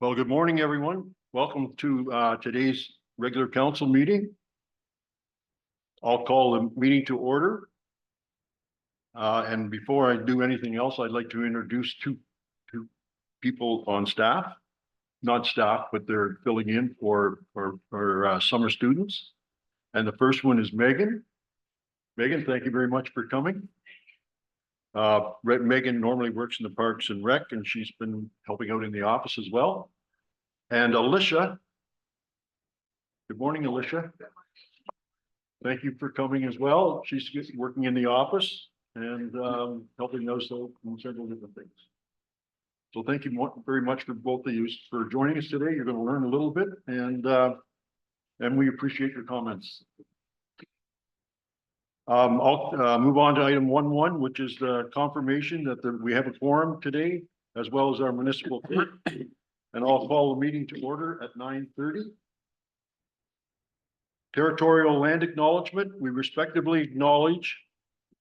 Well, good morning, everyone. Welcome to today's regular council meeting. I'll call the meeting to order. And before I do anything else, I'd like to introduce two people on staff, not staff, but they're filling in for summer students. And the first one is Megan. Megan, thank you very much for coming. Megan normally works in the Parks and Rec, and she's been helping out in the office as well. And Alicia. Good morning, Alicia. Thank you for coming as well. She's working in the office and helping us out in several different things. So thank you very much for both of you for joining us today. You're going to learn a little bit, and we appreciate your comments. I'll move on to item 1.1, which is the confirmation that we have a quorum today, as well as our municipal clerk. And I'll call the meeting to order at 9:30. Territorial land acknowledgement. We respectively acknowledge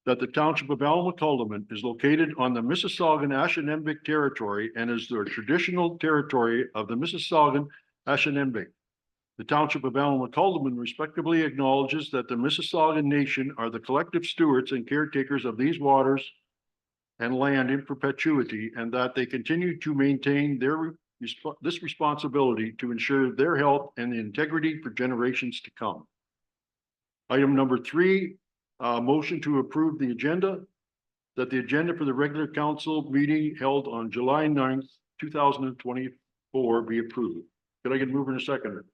that the township of Alma-Culdeman is located on the Mississaugan-Ashaninbenk territory and is the traditional territory of the Mississaugan-Ashaninbenk. The township of Alma-Culdeman respectively acknowledges that the Mississaugan Nation are the collective stewards and caretakers of these waters and land in perpetuity, and that they continue to maintain this responsibility to ensure their health and integrity for generations to come. Item number 3, motion to approve the agenda, that the agenda for the regular council meeting held on July 9th, 2024 be approved. Could I get a mover and a seconder?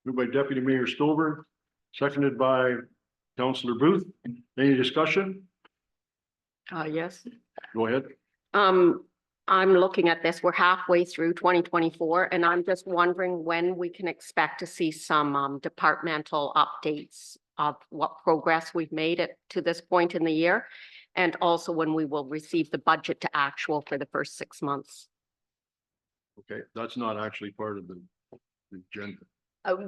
Moved by Deputy Mayor Stover, seconded by Councillor Booth. Any discussion? Yes. Go ahead. I'm looking at this. We're halfway through 2024, and I'm just wondering when we can expect to see some departmental updates of what progress we've made to this point in the year, and also when we will receive the budget to actual for the first 6 months. Okay, that's not actually part of the agenda.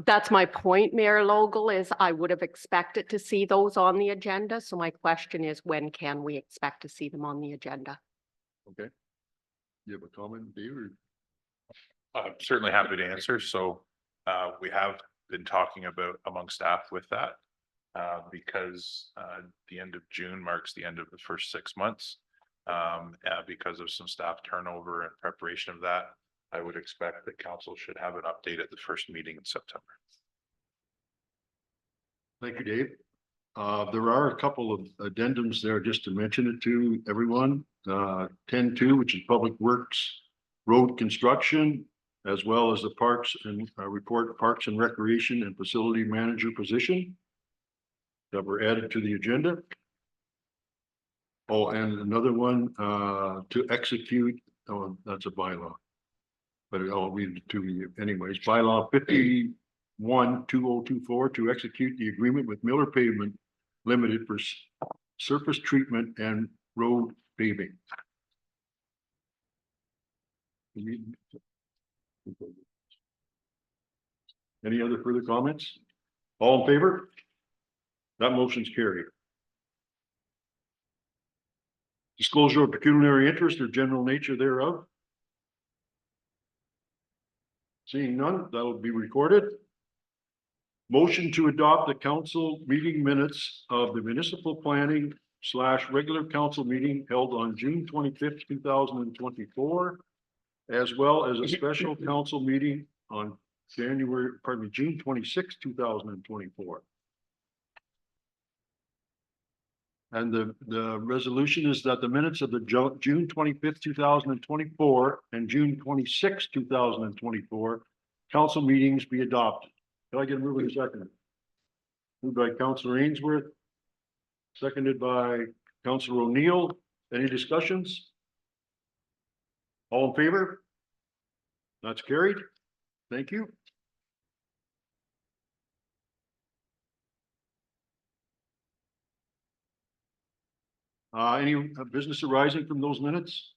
That's my point, Mayor Logal, is I would have expected to see those on the agenda. So my question is, when can we expect to see them on the agenda? Okay. You have a comment, Dave? I'm certainly happy to answer. So we have been talking about among staff with that because the end of June marks the end of the first 6 months. Because of some staff turnover and preparation of that, I would expect that council should have an update at the first meeting in September. Thank you, Dave. There are a couple of addendums there just to mention it to everyone. 10.2, which is Public Works Road Construction, as well as the Parks and report Parks and Recreation and Facility Manager position that were added to the agenda. Oh, and another one to execute. Oh, that's a bylaw, but I'll read it to you anyways. Bylaw 51-2024 to execute the agreement with Miller Pavement Limited for surface treatment and road paving. Any other further comments? All in favor? That motion's carried. Disclosure of pecuniary interest or general nature thereof. Seeing none, that will be recorded. Motion to adopt the council meeting minutes of the municipal planning / regular council meeting held on June 25th, 2024, as well as a special council meeting on June 26th, 2024. And the resolution is that the minutes of the June 25th, 2024 and June 26th, 2024 council meetings be adopted. Can I get a move in a second? Moved by Councillor Ainsworth, seconded by Councillor O'Neill. Any discussions? All in favor? That's carried. Thank you. Any business arising from those minutes?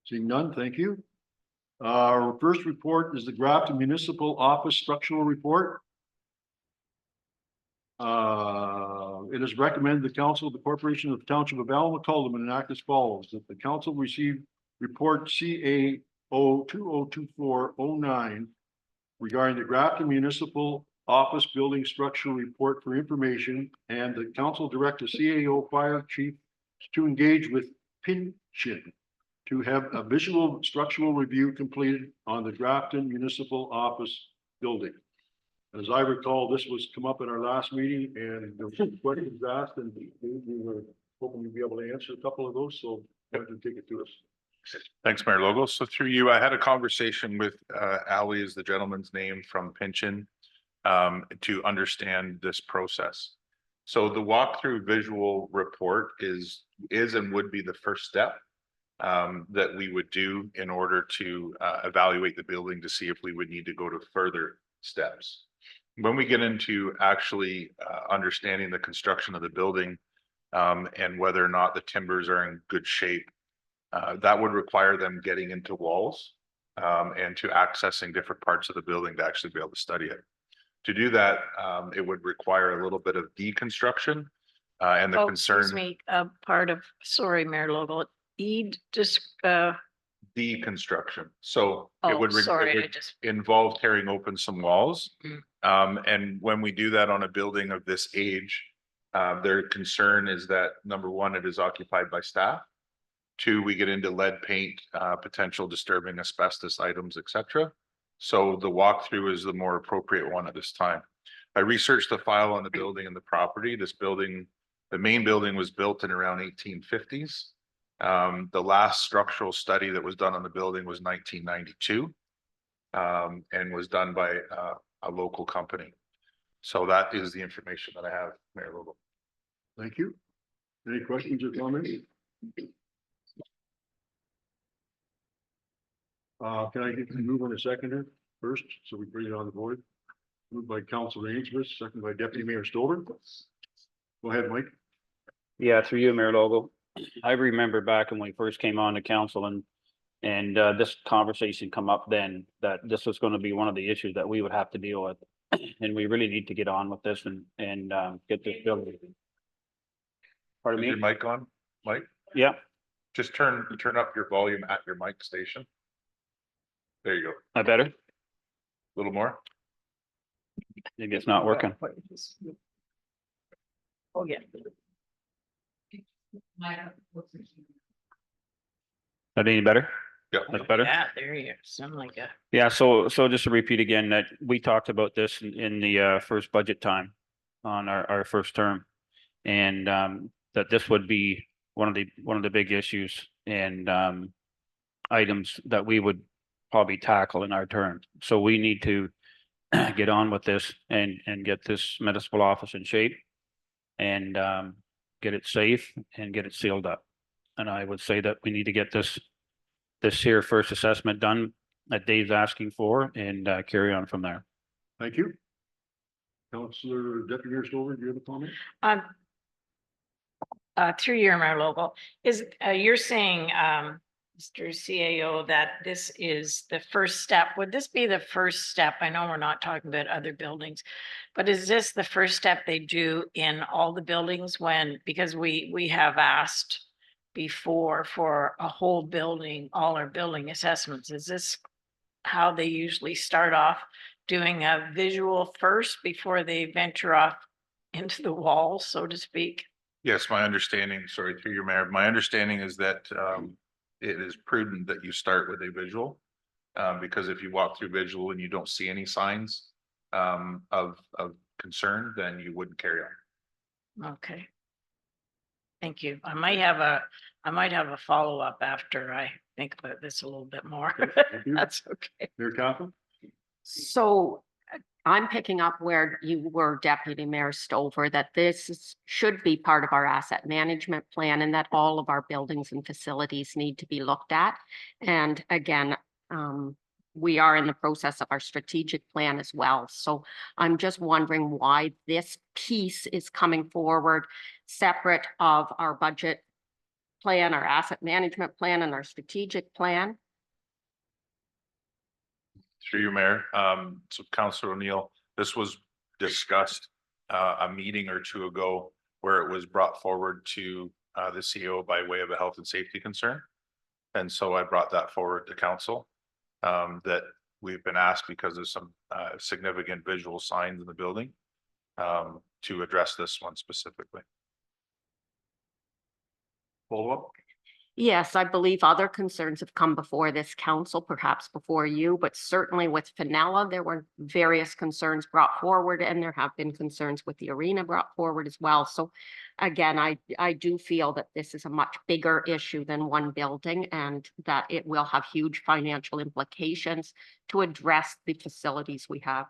Seeing none, thank you. Our first report is the Grafton Municipal Office Structural Report. It is recommended the Council of the Corporation of the Township of Alma-Culdeman enact as follows: that the Council receive report CA 202409 regarding the Grafton Municipal Office Building Structural Report for information, and the council direct the CAO Fire Chief to engage with Pinchin to have a visual structural review completed on the Grafton Municipal Office Building. As I recall, this was come up in our last meeting and there were some questions asked, and we were hoping you'd be able to answer a couple of those, so why don't you take it to us? Thanks, Mayor Logo. So through you, I had a conversation with Ali is the gentleman's name from Pinchin to understand this process. So the walkthrough visual report is and would be the first step that we would do in order to evaluate the building to see if we would need to go to further steps. When we get into actually understanding the construction of the building and whether or not the timbers are in good shape, that would require them getting into walls and to accessing different parts of the building to actually be able to study it. To do that, it would require a little bit of deconstruction and the Excuse concern me, sorry, Mayor Logo, deconstruction. So it would sorry, I just, involve tearing open some walls. Mm. And when we do that on a building of this age, their concern is that number one, it is occupied by staff. Two, we get into lead paint, potential disturbing asbestos items, etc. So the walkthrough is the more appropriate one at this time. I researched the file on the building and the property. This building, the main building was built in around 1850s. The last structural study that was done on the building was 1992 and was done by a local company. So that is the information that I have, Mayor Lobo. Thank you. Any questions or comments? Can I get move on a seconder first, so we bring it on the board? Moved by Councilor Ainsworth, second by Deputy Mayor Stover. Go ahead, Mike. Yeah, through you, Mayor Logo. I remember back when we first came on to council and this conversation come up then, that this was going to be one of the issues that we would have to deal with. And we really need to get on with this and get this building. Pardon Is your me? mic on, Mike? Yeah, Just turn up your volume at your mic station. There you go. I better. A little more. Maybe it's not working. oh, yeah. That any better? Yeah. That's better? Yeah, there you go. Sound like a, Yeah, so just to repeat again, that we talked about this in the first budget time on our first term. And that this would be one of the big issues and items that we would probably tackle in our term. So we need to get on with this and get this municipal office in shape and get it safe and get it sealed up. And I would say that we need to get this here first assessment done that Dave's asking for and carry on from there. Thank you. Councilor Deputy Mayor Stover, do you have a comment? through your Mayor Logo, is, you're saying, Mr. CAO, that this is the first step. Would this be the first step? I know we're not talking about other buildings, but is this the first step they do in all the buildings when, because we have asked before for a whole building, all our building assessments. Is this how they usually start off, doing a visual first before they venture off into the walls, so to speak? Yes, my understanding, sorry, through your mayor, my understanding is that it is prudent that you start with a visual. Because if you walk through visual and you don't see any signs of concern, then you wouldn't carry on. Okay. Thank you. I might have a follow-up after I think about this a little bit more. Thank you. That's okay. Mayor Kaplan? So I'm picking up where you were, Deputy Mayor Stover, that should be part of our asset management plan and that all of our buildings and facilities need to be looked at. And again, we are in the process of our strategic plan as well. So I'm just wondering why this piece is coming forward separate of our budget plan, our asset management plan, and our strategic plan. Through your mayor, so Councilor O'Neill, this was discussed a meeting or two ago where it was brought forward to the CEO by way of a health and safety concern. And so I brought that forward to council. that we've been asked because of some significant visual signs in the building to address this one specifically. Follow up? Yes, I believe other concerns have come before this council, perhaps before you, but certainly with Finella, there were various concerns brought forward, and there have been concerns with the arena brought forward as well. So again, I do feel that this is a much bigger issue than one building, and that it will have huge financial implications to address the facilities we have.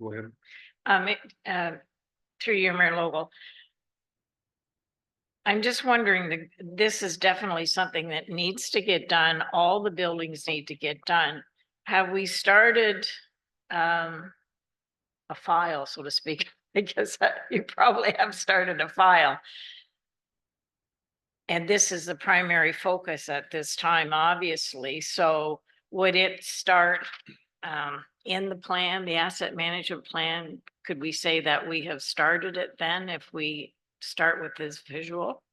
Go ahead. Through you, Mayor Logal. I'm just wondering, this is definitely something that needs to get done. All the buildings need to get done. Have we started a file, so to speak? I guess you probably have started a file. And this is the primary focus at this time, obviously. So would it start in the plan, the asset management plan? Could we say that we have started it then if we start with this visual?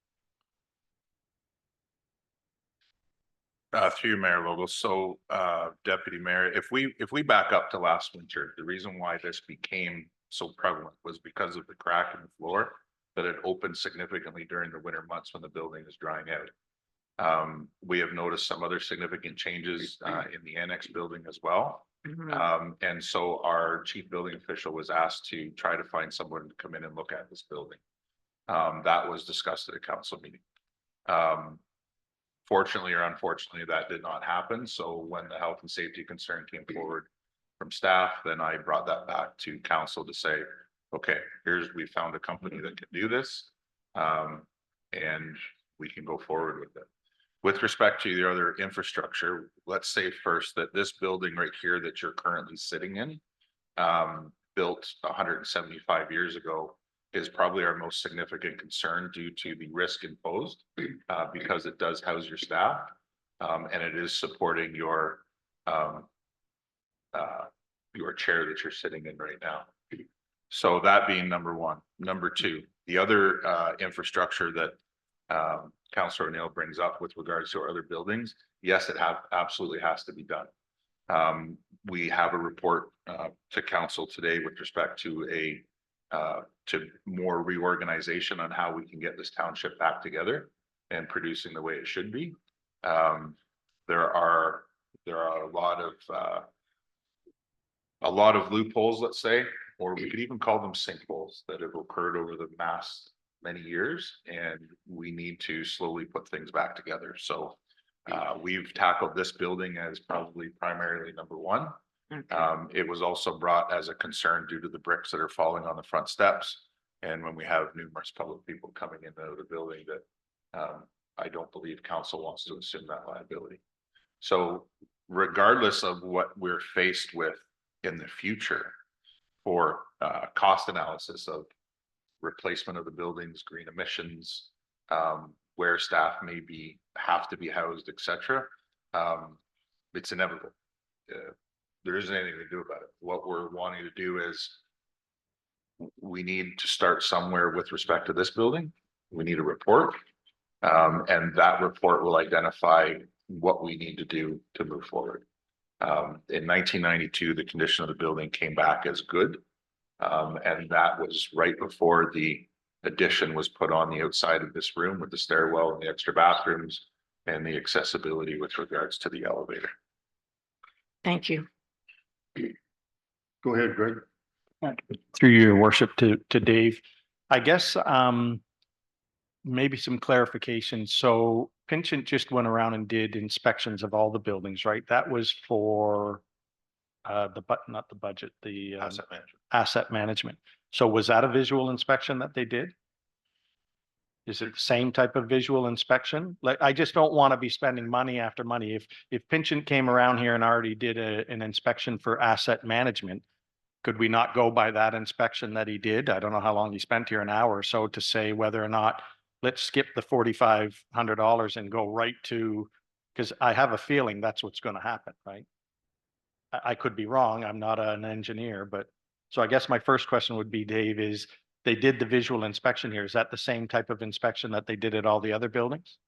Through you, Mayor Logal. So Deputy Mayor, if we back up to last winter, the reason why this became so prevalent was because of the crack in the floor that had opened significantly during the winter months when the building is drying out. We have noticed some other significant changes in the annex building as well. And so our chief building official was asked to try to find someone to come in and look at this building. That was discussed at a council meeting. Fortunately or unfortunately, that did not happen. So when the health and safety concern came forward from staff, then I brought that back to council to say, okay, we found a company that can do this. And we can go forward with it. With respect to the other infrastructure, let's say first that this building right here that you're currently sitting in, built 175 years ago, is probably our most significant concern due to the risk imposed because it does house your staff and it is supporting your chair that you're sitting in right now. So that being number one. Number two, the other infrastructure that Councillor O'Neill brings up with regards to our other buildings, yes, it absolutely has to be done. We have a report to council today with respect to more reorganization on how we can get this township back together and producing the way it should be. There are a lot of loopholes, let's say, or we could even call them sinkholes that have occurred over the past many years, and we need to slowly put things back together. So we've tackled this building as probably primarily number one. It was also brought as a concern due to the bricks that are falling on the front steps. And when we have numerous public people coming in and out of the building that I don't believe council wants to assume that liability. So regardless of what we're faced with in the future for cost analysis of replacement of the buildings, green emissions, where staff may have to be housed, etc., it's inevitable. There isn't anything to do about it. What we're wanting to do is we need to start somewhere with respect to this building. We need a report, and that report will identify what we need to do to move forward. In 1992, the condition of the building came back as good, and that was right before the addition was put on the outside of this room with the stairwell and the extra bathrooms and the accessibility with regards to the elevator. Thank you. Go ahead, Greg. Through your worship to Dave, I guess maybe some clarification. So Pinchin just went around and did inspections of all the buildings, right? That was for not the budget, the asset management. So was that a visual inspection that they did? Is it the same type of visual inspection? Like, I just don't want to be spending money after money. If Pinchin came around here and already did an inspection for asset management, could we not go by that inspection that he did? I don't know how long he spent here, an hour or so, to say whether or not let's skip the $4,500 and go right to, because I have a feeling that's what's going to happen, right? I could be wrong. I'm not an engineer, but so I guess my first question would be, Dave, is they did the visual inspection here. Is that the same type of inspection that they did at all the other buildings?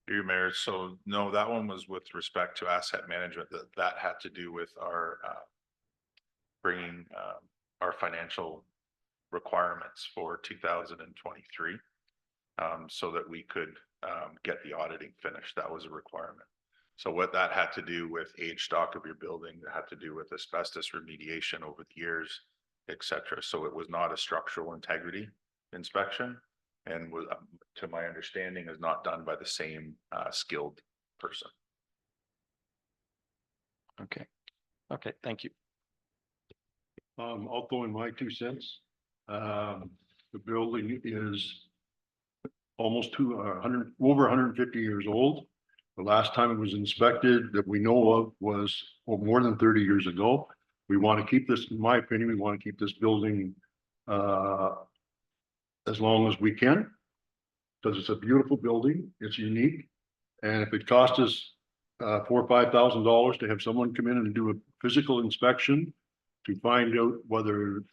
Your Mayor, so no, that one was with respect to asset management, that had to do with our bringing our financial requirements for 2023. So that we could get the auditing finished. That was a requirement. So what that had to do with age stock of your building, that had to do with asbestos remediation over the years, et cetera. So it was not a structural integrity inspection, and was, to my understanding, is not done by the same skilled person. Okay. Okay, thank you. I'll throw in my 2 cents. The building is almost 200, over 150 years old. The last time it was inspected that we know of was more than 30 years ago. We want to keep this, in my opinion, we want to keep this building as long as we can, because it's a beautiful building, it's unique. And if it costs us $4,000 or $5,000 to have someone come in and do a physical inspection to find out whether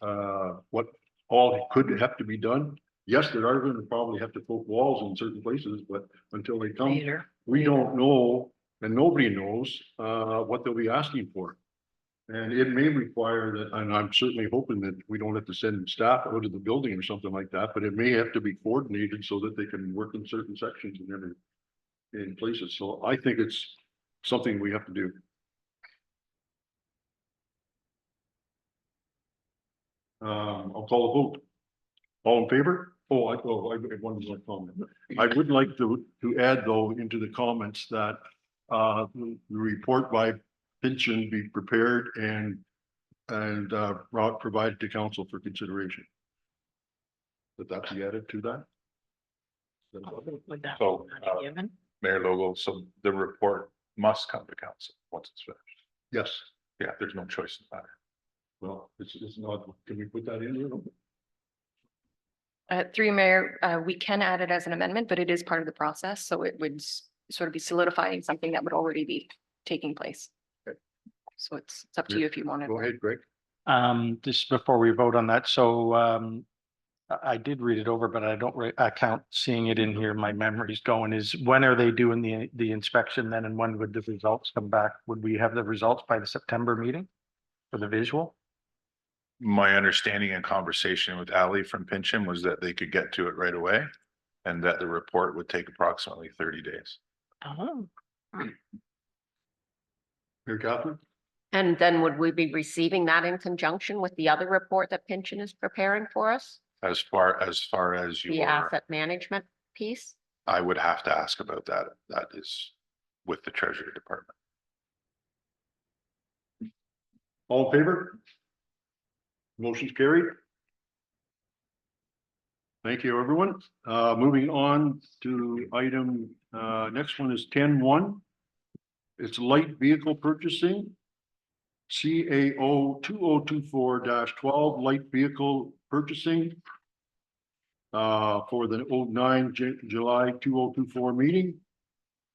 what all could have to be done. Yes, there are going to probably have to poke walls in certain places, but until they come, Later. we don't know, and nobody knows what they'll be asking for. And it may require that, and I'm certainly hoping that we don't have to send staff out of the building or something like that, but it may have to be coordinated so that they can work in certain sections and every in places. So I think it's something we have to do. I'll call a vote. All in favor? I have one more comment. I would like to add though into the comments that the report by Pynchon be prepared and provided to council for consideration. That be added to that? Would that So, be not given? Mayor Logo, so the report must come to council once it's finished. Yes. Yeah, there's no choice in that. Well, it's not, can we put that in there? Through Mayor, we can add it as an amendment, but it is part of the process, so it would sort of be solidifying something that would already be taking place. Okay. So it's up to you if you want Go to. ahead, Greg. Just before we vote on that, so I did read it over, but I don't count seeing it in here. My memory's going is when are they doing the inspection then, and when would the results come back? Would we have the results by the September meeting for the visual? My understanding and conversation with Ali from Pynchon was that they could get to it right away and that the report would take approximately 30 days. Oh, Here, Catherine. And then would we be receiving that in conjunction with the other report that Pynchon is preparing for us? As far as The your, asset management piece? I would have to ask about that. That is with the Treasury Department. All in favor? Motion's carried. Thank you, everyone. Moving on to item, next one is 10-1. It's light vehicle purchasing. CAO 2024-12 light vehicle purchasing. For the 09 July 2024 meeting.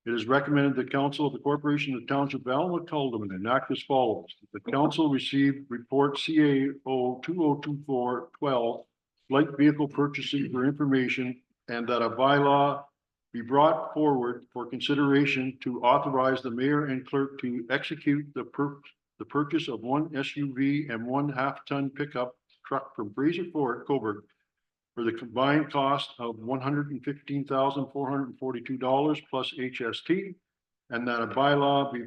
It is recommended the council of the corporation of the township of Alma-Calderman enact as follows. The council received report CAO 2024-12 light vehicle purchasing for information, and that a bylaw be brought forward for consideration to authorize the mayor and clerk to execute the purchase of one SUV and one half-ton pickup truck from Fraser Ford, Coburg, for the combined cost of $115,442 plus HST, and that a bylaw be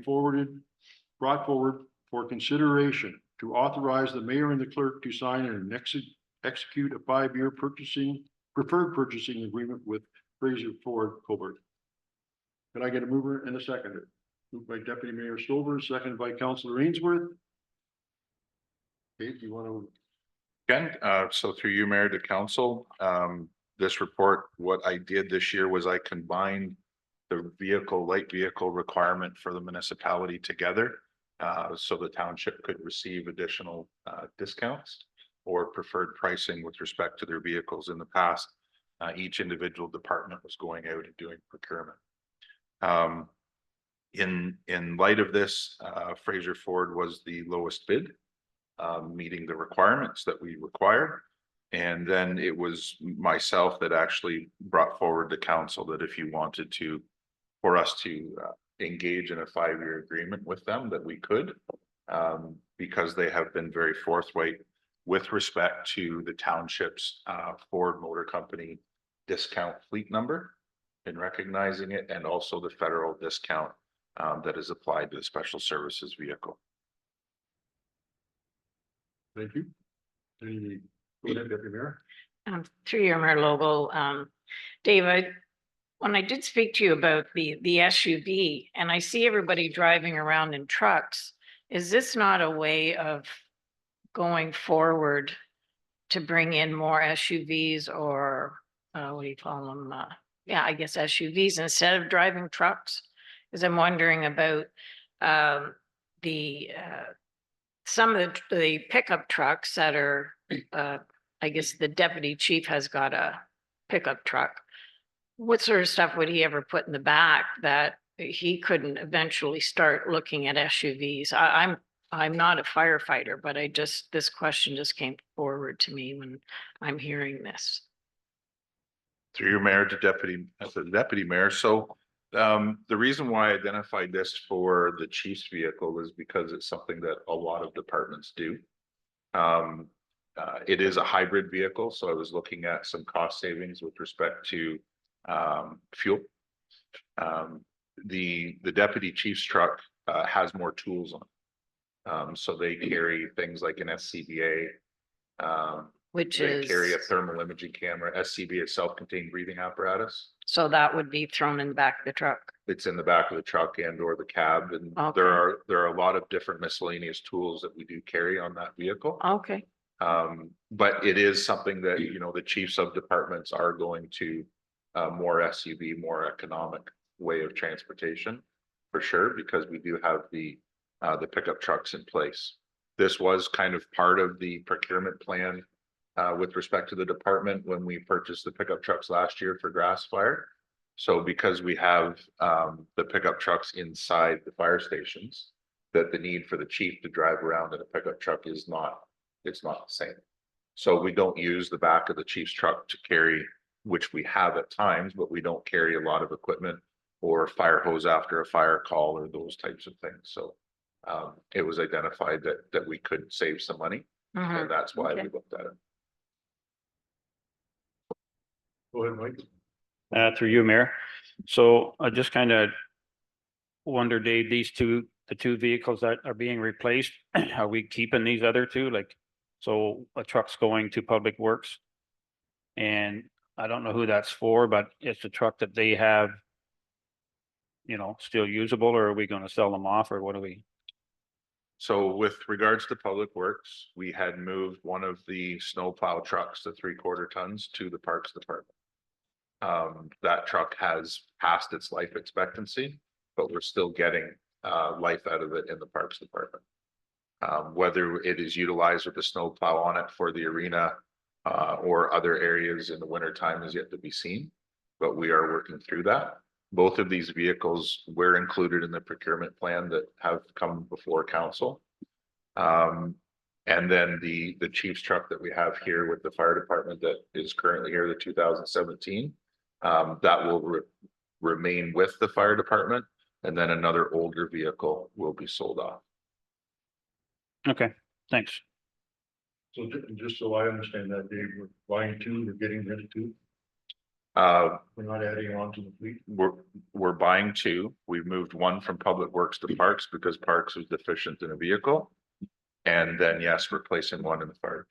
brought forward for consideration to authorize the mayor and the clerk to sign and execute a 5-year preferred purchasing agreement with Fraser Ford, Coburg. Can I get a mover and a seconder? Moved by Deputy Mayor Stover, seconded by Councillor Ainsworth. Kate, do you want to? Again, so through you, Mayor, to council, this report, what I did this year was I combined the light vehicle requirement for the municipality together. So the township could receive additional discounts or preferred pricing with respect to their vehicles. In the past, each individual department was going out and doing procurement. In light of this, Fraser Ford was the lowest bid, meeting the requirements that we required. And then it was myself that actually brought forward to council that if you wanted to for us to engage in a 5-year agreement with them that we could. Because they have been very forthright with respect to the township's Ford Motor Company discount fleet number and recognizing it, and also the federal discount that is applied to the special services vehicle. Thank you. Any, go ahead, Deputy Mayor. Through your Mayor Lobo, David, when I did speak to you about the SUV and I see everybody driving around in trucks, is this not a way of going forward to bring in more SUVs or what do you call them? Yeah, I guess SUVs instead of driving trucks? Because I'm wondering about the some of the pickup trucks that are, I guess the deputy chief has got a pickup truck. What sort of stuff would he ever put in the back that he couldn't eventually start looking at SUVs? I'm not a firefighter, but this question just came forward to me when I'm hearing this. Through your mayor to the deputy mayor. So the reason why I identified this for the chief's vehicle is because it's something that a lot of departments do. It is a hybrid vehicle, so I was looking at some cost savings with respect to fuel. The deputy chief's truck has more tools on it. So they carry things like an SCBA. Which They is, carry a thermal imaging camera. SCBA is self-contained breathing apparatus. so that would be thrown in the back of the truck. It's in the back of the truck and or the cab, and Okay. there are a lot of different miscellaneous tools that we do carry on that vehicle. Okay, But it is something that, you know, the chiefs of departments are going to more SUV, more economic way of transportation for sure, because we do have the pickup trucks in place. This was kind of part of the procurement plan with respect to the department when we purchased the pickup trucks last year for grass fire. So because we have the pickup trucks inside the fire stations, that the need for the chief to drive around in a pickup truck is not, it's not the same. So we don't use the back of the chief's truck to carry, which we have at times, but we don't carry a lot of equipment or fire hose after a fire call or those types of things. So it was identified that we could save some money, mhm. and that's why we Okay. looked at it. Go ahead, Mike. Through you, Mayor. So I just kind of wonder, Dave, the two vehicles that are being replaced, are we keeping these other two? Like, so a truck's going to Public Works. And I don't know who that's for, but it's a truck that they have, you know, still usable, or are we going to sell them off, or what do we? So with regards to Public Works, we had moved one of the snowplow trucks, the 3/4 tons, to the Parks Department. That truck has passed its life expectancy, but we're still getting life out of it in the Parks Department. Whether it is utilized with the snowplow on it for the arena or other areas in the winter time is yet to be seen, but we are working through that. Both of these vehicles were included in the procurement plan that have come before council. And then the chief's truck that we have here with the fire department that is currently here, the 2017, that will remain with the fire department, and then another older vehicle will be sold off. Okay, thanks. So just so I understand that, Dave, we're buying two, we're getting rid of two, we're not adding on to the fleet. We're buying two. We've moved one from Public Works to Parks because Parks was deficient in a vehicle. And then, yes, replacing one in the fire.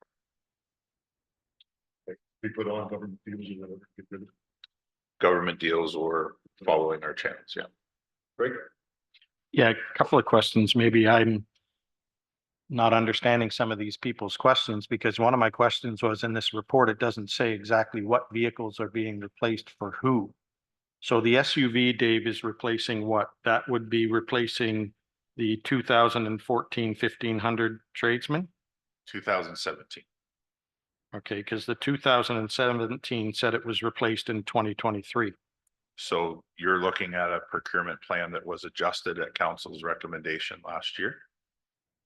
We put on government deals and then get rid of it. Government deals or following our channels, yeah. Great. Yeah, a couple of questions. Maybe I'm not understanding some of these people's questions, because one of my questions was, in this report, it doesn't say exactly what vehicles are being replaced for who. So the SUV, Dave, is replacing what? That would be replacing the 2014 1500 tradesman? 2017. Okay, because the 2017 said it was replaced in 2023. So you're looking at a procurement plan that was adjusted at council's recommendation last year.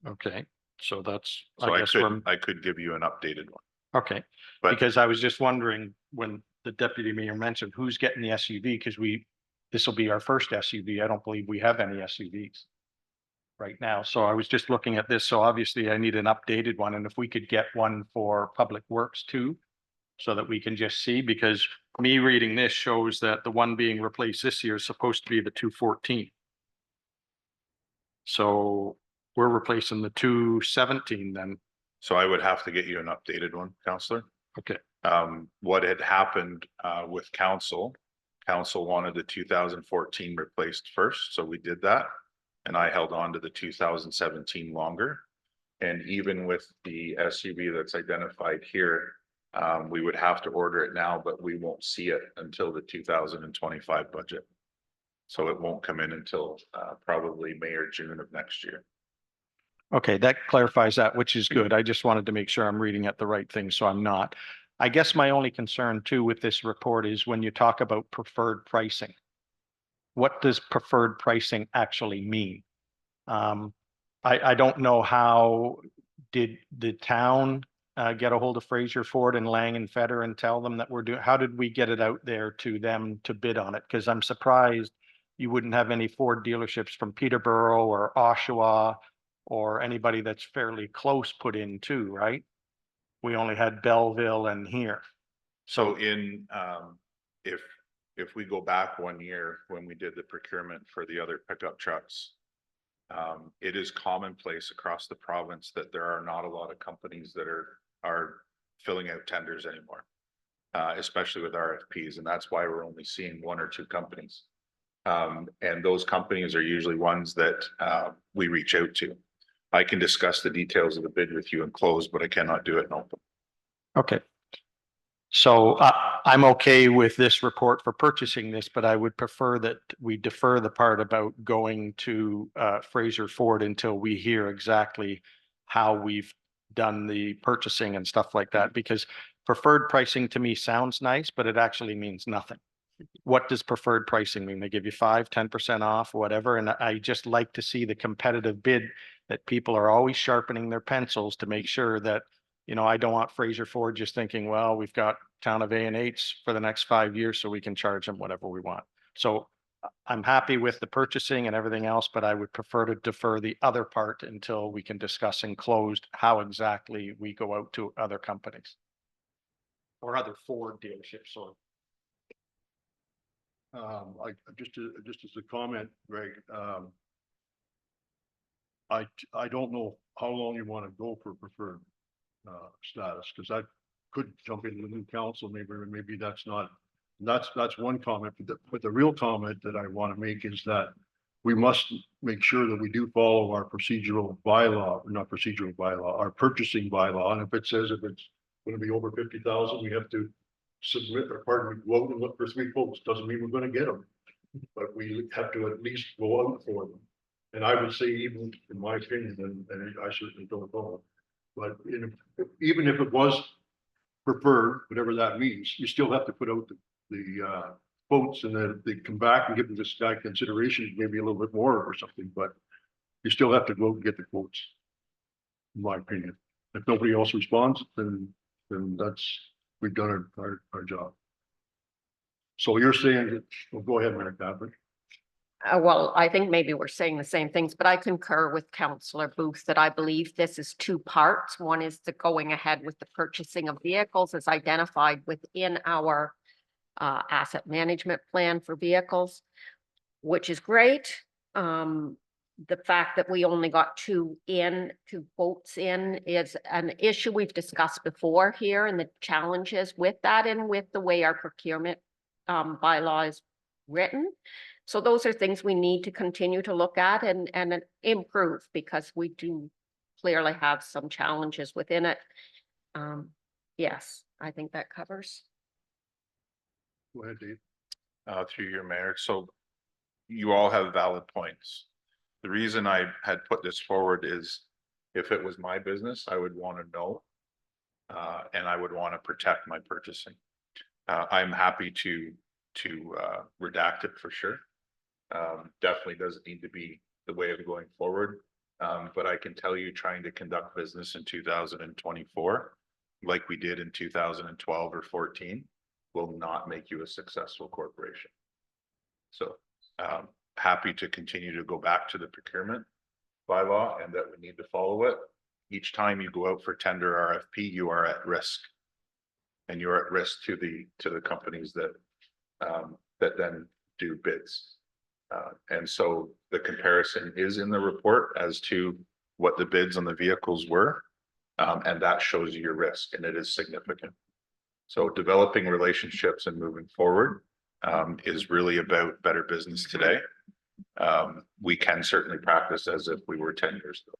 Okay, so that's, So I guess we're, I could give you an updated one. okay. But Because I was just wondering when the deputy mayor mentioned who's getting the SUV, because we this will be our first SUV. I don't believe we have any SUVs right now. So I was just looking at this. So obviously I need an updated one. And if we could get one for Public Works too, so that we can just see, because me reading this shows that the one being replaced this year is supposed to be the 214. So we're replacing the 217 then. So I would have to get you an updated one, Counselor. Okay. What had happened with council wanted the 2014 replaced first, so we did that. And I held on to the 2017 longer. And even with the SUV that's identified here, we would have to order it now, but we won't see it until the 2025 budget. So it won't come in until probably May or June of next year. Okay, that clarifies that, which is good. I just wanted to make sure I'm reading at the right thing, so I'm not. I guess my only concern too with this report is when you talk about preferred pricing. What does preferred pricing actually mean? I don't know how did the town get a hold of Fraser Ford and Lang and Feder and tell them that we're doing, how did we get it out there to them to bid on it? Because I'm surprised you wouldn't have any Ford dealerships from Peterborough or Oshawa or anybody that's fairly close put in too, right? We only had Belleville and here. So in, if we go back 1 year when we did the procurement for the other pickup trucks, it is commonplace across the province that there are not a lot of companies that are filling out tenders anymore, especially with RFPs, and that's why we're only seeing 1 or 2 companies. And those companies are usually ones that we reach out to. I can discuss the details of the bid with you in close, but I cannot do it in open. Okay. So I'm okay with this report for purchasing this, but I would prefer that we defer the part about going to Fraser Ford until we hear exactly how we've done the purchasing and stuff like that, because preferred pricing to me sounds nice, but it actually means nothing. What does preferred pricing mean? They give you 5-10% off, whatever. And I just like to see the competitive bid, that people are always sharpening their pencils to make sure that, you know, I don't want Fraser Ford just thinking, well, we've got town of A&H for the next 5 years, so we can charge them whatever we want. So I'm happy with the purchasing and everything else, but I would prefer to defer the other part until we can discuss in closed how exactly we go out to other companies or other Ford dealerships. Or just as a comment, Greg, I don't know how long you want to go for preferred status, because I could jump into the new council, maybe that's not, that's one comment, but the real comment that I want to make is that we must make sure that we do follow our procedural bylaw, not procedural bylaw, our purchasing bylaw. And if it says if it's going to be over 50,000, we have to submit, or pardon me, go out and look for 3 quotes. Doesn't mean we're going to get them, but we have to at least go out for them. And I would say, even in my opinion, and I certainly don't know, but even if it was preferred, whatever that means, you still have to put out the quotes, and then they come back and give them this guy consideration, maybe a little bit more or something, but you still have to go and get the quotes, in my opinion. If nobody else responds, then we've done our job. So you're saying that, well, go ahead, Mary Catherine. Well, I think maybe we're saying the same things, but I concur with Councillor Booth that I believe this is 2 parts. One is the going ahead with the purchasing of vehicles as identified within our asset management plan for vehicles, which is great. The fact that we only got 2 quotes in is an issue we've discussed before here, and the challenges with that and with the way our procurement bylaw is written. So those are things we need to continue to look at and improve, because we do clearly have some challenges within it. Yes, I think that covers. Go ahead, Dave. Through your mayor. So you all have valid points. The reason I had put this forward is if it was my business, I would want to know, and I would want to protect my purchasing. I'm happy to redact it for sure. Definitely doesn't need to be the way of going forward. But I can tell you, trying to conduct business in 2024, like we did in 2012 or 14, will not make you a successful corporation. So happy to continue to go back to the procurement bylaw and that we need to follow it. Each time you go out for tender RFP, you are at risk. And you're at risk to the companies that that then do bids. And so the comparison is in the report as to what the bids on the vehicles were. And that shows you your risk, and it is significant. So developing relationships and moving forward is really about better business today. We can certainly practice as if we were 10 years ago.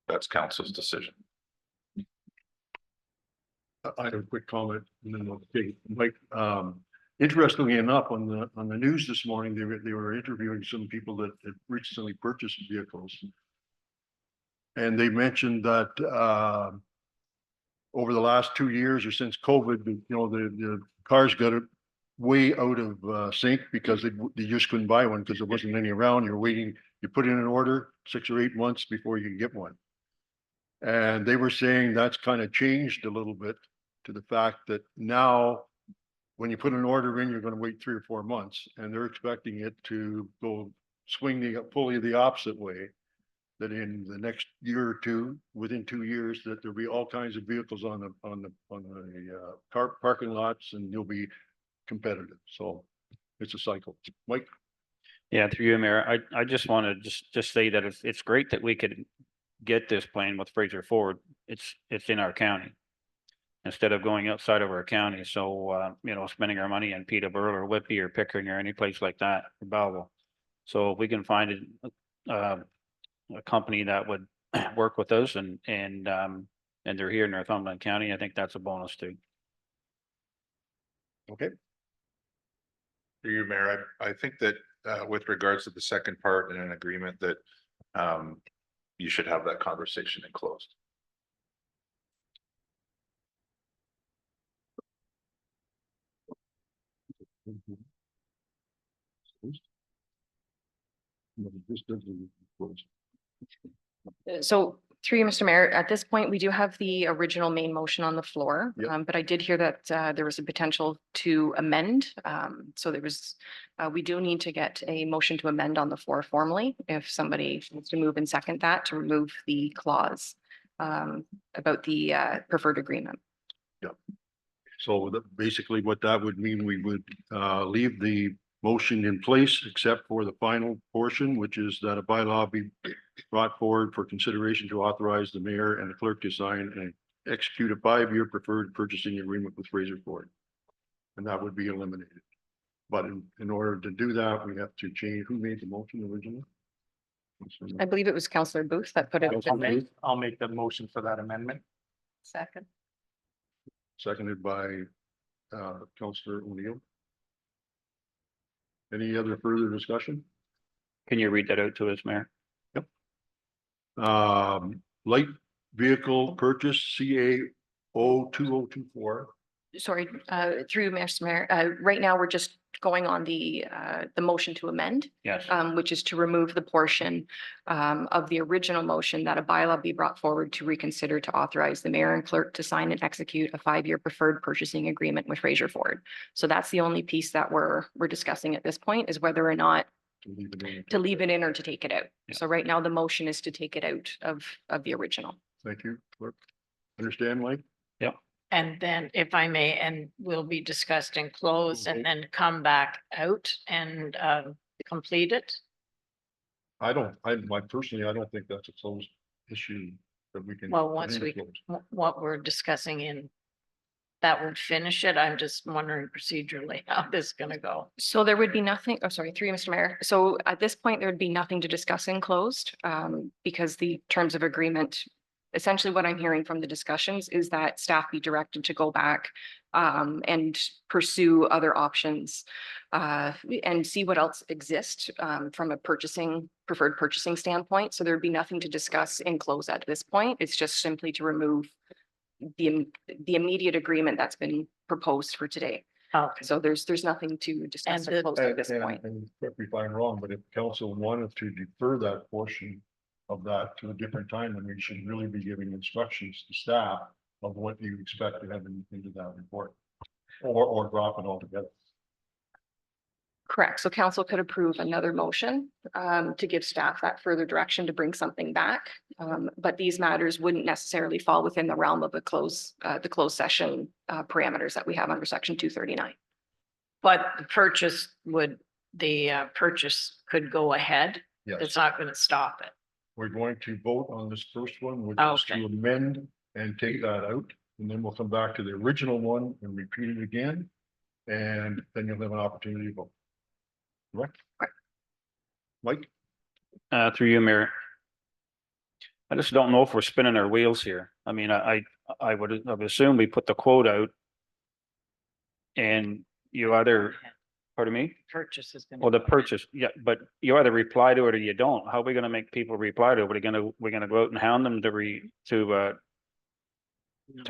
That's council's decision. I have a quick comment and then we'll take Mike. Interestingly enough, on the news this morning, they were interviewing some people that had recently purchased vehicles. And they mentioned that over the last 2 years or since COVID, the cars got it way out of sync because they just couldn't buy one because there wasn't any around. You're waiting, you put in an order 6 or 8 months before you can get one. And they were saying that's kind of changed a little bit to the fact that now when you put an order in, you're going to wait 3 or 4 months, and they're expecting it to go swing fully the opposite way. That in the next year or two, within 2 years, that there'll be all kinds of vehicles on the car parking lots, and you'll be competitive. So it's a cycle. Mike? Yeah, through you, Mayor, I just want to just say that it's great that we could get this plane with Fraser Ford. It's in our county instead of going outside of our county. So, spending our money in Peterborough or Whitby or Pickering or any place like that, or Belleville. So if we can find a company that would work with us and they're here in Northumberland County, I think that's a bonus too. Okay. Through you, Mayor, I think that with regards to the second part and an agreement that you should have that conversation in closed. So through you, Mr. Mayor, at this point, we do have the original main motion on the floor. Yep. But I did hear that there was a potential to amend. So we do need to get a motion to amend on the floor formally. If somebody wants to move and second that to remove the clause about the preferred agreement. So basically what that would mean, we would leave the motion in place except for the final portion, which is that a bylaw be brought forward for consideration to authorize the mayor and the clerk to sign and execute a 5-year preferred purchasing agreement with Fraser Ford. And that would be eliminated. But in order to do that, we have to change, who made the motion originally? I believe it was Councillor Booth that put it. I'll make the motion for that amendment. Second. Seconded by Councillor O'Neill. Any other further discussion? Can you read that out to us, Mayor? Light vehicle purchase CAO 2024. Sorry, through you, Mr. Mayor, right now we're just going on the motion to amend. Yes. Which is to remove the portion of the original motion that a bylaw be brought forward to reconsider to authorize the mayor and clerk to sign and execute a 5-year preferred purchasing agreement with Fraser Ford. So that's the only piece that we're discussing at this point, is whether or not to leave it in or to take it out. Yeah. So right now the motion is to take it out of the original. Thank you, clerk. Understand, Mike? And then if I may, and will be discussed and closed and then come back out and complete it. I personally, I don't think that's a closed issue that we can. Well, once we, what we're discussing in, that would finish it. I'm just wondering procedurally how this is gonna go. So there would be nothing, oh, sorry, through you, Mr. Mayor. So at this point, there would be nothing to discuss in closed because the terms of agreement, essentially what I'm hearing from the discussions is that staff be directed to go back and pursue other options and see what else exists from a preferred purchasing standpoint. So there'd be nothing to discuss in close at this point. It's just simply to remove the immediate agreement that's been proposed for today. Okay. So there's nothing to discuss And in close at this point. And correct me if I'm wrong, but if council wanted to defer that portion of that to a different time, then we should really be giving instructions to staff of what you expect to have into that report, or drop it altogether. Correct. So council could approve another motion to give staff that further direction to bring something back. But these matters wouldn't necessarily fall within the realm of the closed session parameters that we have under section 239. But the purchase could go ahead. Yes. It's not going to stop it. We're going to vote on this first one, which is Okay. to amend and take that out. And then we'll come back to the original one and repeat it again. And then you'll have an opportunity to vote. Correct? Correct. Mike? Through you, Mayor. I just don't know if we're spinning our wheels here. I mean, I would assume we put the quote out. And you either, pardon me? Purchase is going. Well, the purchase, yeah, but you either reply to it or you don't. How are we gonna make people reply to it? We're gonna go out and hound them to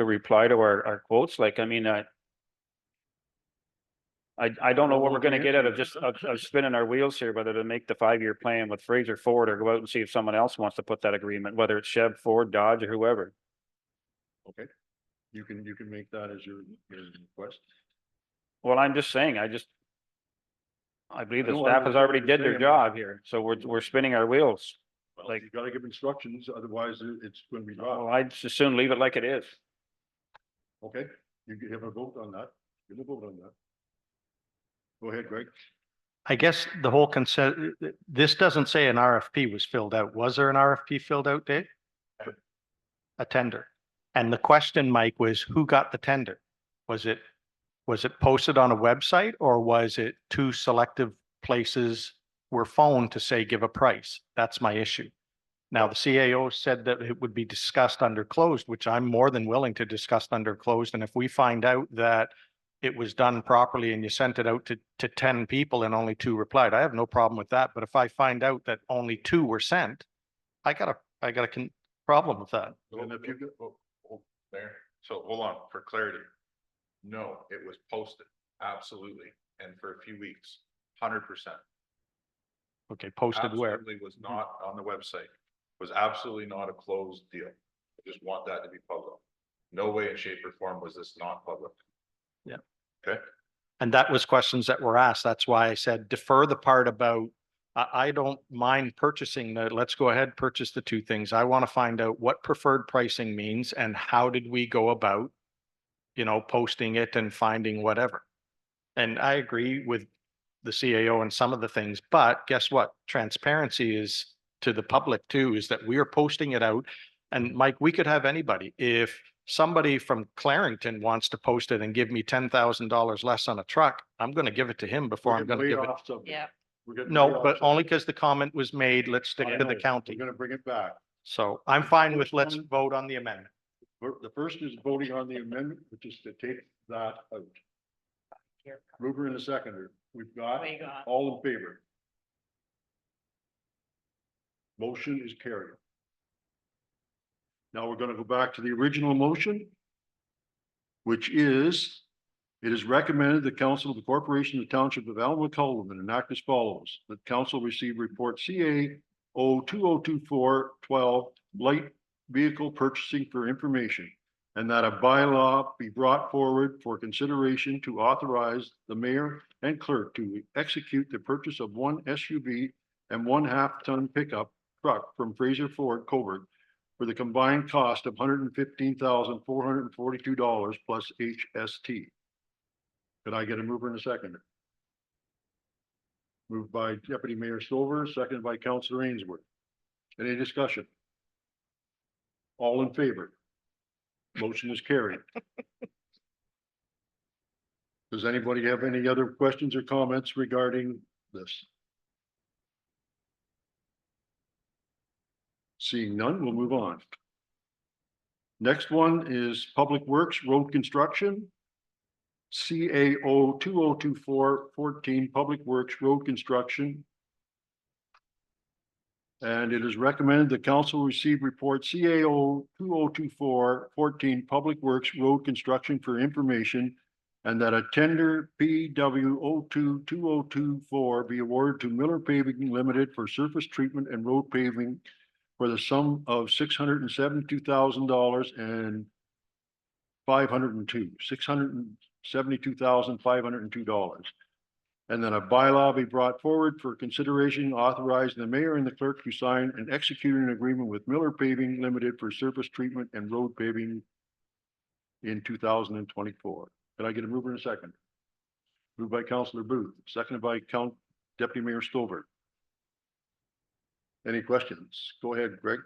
reply to our quotes? Like, I mean, I don't know what we're gonna get out of just of spinning our wheels here, whether to make the 5-year plan with Fraser Ford or go out and see if someone else wants to put that agreement, whether it's Chev, Ford, Dodge, or whoever. Okay. You can make that as your request. Well, I'm just saying, I believe I the know, staff I has understand already what you're did their saying, job here, so we're spinning our wheels. Well, Like- you gotta give instructions, otherwise it's gonna be Well, dropped. I'd just soon leave it like it is. Okay, you can have a vote on that. Give a vote on that. Go ahead, Greg. I guess the whole consent, this doesn't say an RFP was filled out. Was there an RFP filled out, Dave? A tender. And the question, Mike, was who got the tender? Was it posted on a website or was it two selective places were phoned to say, give a price? That's my issue. Now, the CAO said that it would be discussed under closed, which I'm more than willing to discuss under closed. And if we find out that it was done properly and you sent it out to 10 people and only 2 replied, I have no problem with that. But if I find out that only 2 were sent, I got a problem with that. And if you, Mayor, so hold on, for clarity. No, it was posted, absolutely, and for a few weeks, 100%. Okay, posted where? Absolutely was not on the website, was absolutely not a closed deal. I just want that to be public. No way in shape or form was this not public. Yeah. Okay. And that was questions that were asked. That's why I said defer the part about, I don't mind purchasing let's go ahead, purchase the 2 things. I want to find out what preferred pricing means and how did we go about, posting it and finding whatever. And I agree with the CAO and some of the things, but guess what? Transparency is to the public too, is that we are posting it out. And Mike, we could have anybody. If somebody from Clarington wants to post it and give me $10,000 less on a truck, I'm going to give it to him before I'm going to give it. Yeah. No, but only because the comment was made, let's stick to the county. We're gonna bring it back. So I'm fine with let's vote on the amendment. The first is voting on the amendment, which is to take that out. Mover and a seconder. We've got We got- all in favor. Motion is carried. Now we're gonna go back to the original motion, which is, it is recommended the council of the corporation of the township of Elmwood Cullivan enact as follows. That council receive report CA 2024-12 light vehicle purchasing for information, and that a bylaw be brought forward for consideration to authorize the mayor and clerk to execute the purchase of 1 SUV and 1 half-ton pickup truck from Fraser Ford Coburg for the combined cost of $115,442 plus HST. Could I get a mover and a seconder? Moved by Deputy Mayor Stover, seconded by Councillor Ainsworth. Any discussion? All in favor? Motion is carried. Does anybody have any other questions or comments regarding this? Seeing none, we'll move on. Next one is Public Works Road Construction. CAO 2024-14 Public Works Road Construction. And it is recommended the council receive report CAO 2024-14 Public Works Road Construction for information, and that a tender PW 02-2024 be awarded to Miller Paving Limited for surface treatment and road paving for the sum of $672,000 and $672,502. And then a bylaw be brought forward for consideration authorizing the mayor and the clerk to sign and execute an agreement with Miller Paving Limited for surface treatment and road paving in 2024. Can I get a mover and a second? Moved by Councillor Booth, seconded by Deputy Mayor Stover. Any questions? Go ahead, Greg.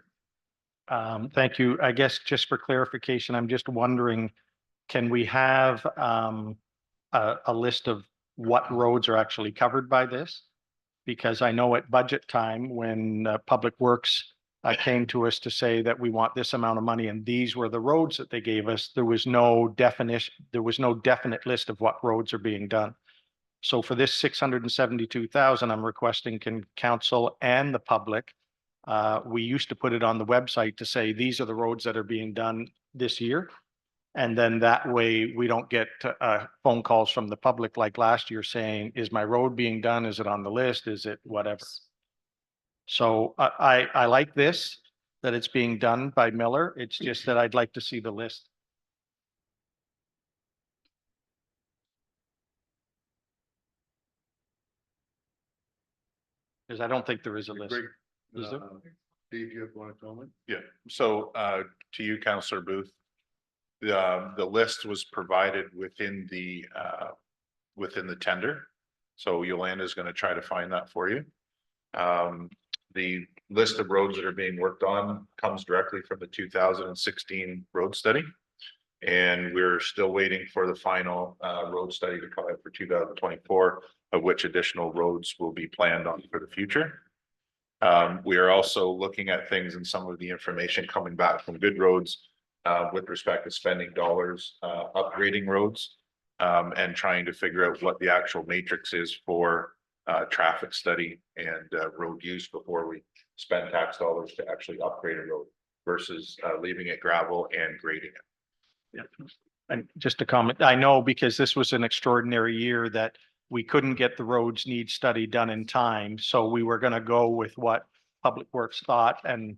Thank you. I guess just for clarification, I'm just wondering, can we have a list of what roads are actually covered by this? Because I know at budget time, when Public Works came to us to say that we want this amount of money and these were the roads that they gave us, there was no definition, there was no definite list of what roads are being done. So for this 672,000, I'm requesting can council and the public, we used to put it on the website to say, these are the roads that are being done this year. And then that way we don't get phone calls from the public like last year saying, is my road being done? Is it on the list? Is it whatever? So I like this, that it's being done by Miller. It's just that I'd like to see the list. Because I don't think there is a list. Greg, Is there? Dave, you want to comment? Yeah, so to you, Councillor Booth. The list was provided within the tender. So Yolanda is going to try to find that for you. The list of roads that are being worked on comes directly from the 2016 road study. And we're still waiting for the final road study to come out for 2024, of which additional roads will be planned on for the future. We are also looking at things and some of the information coming back from Good Roads with respect to spending dollars upgrading roads and trying to figure out what the actual matrix is for traffic study and road use before we spend tax dollars to actually upgrade a road versus leaving it gravel and grading it. Yeah. And just to comment, I know because this was an extraordinary year that we couldn't get the roads need study done in time. So we were going to go with what Public Works thought. And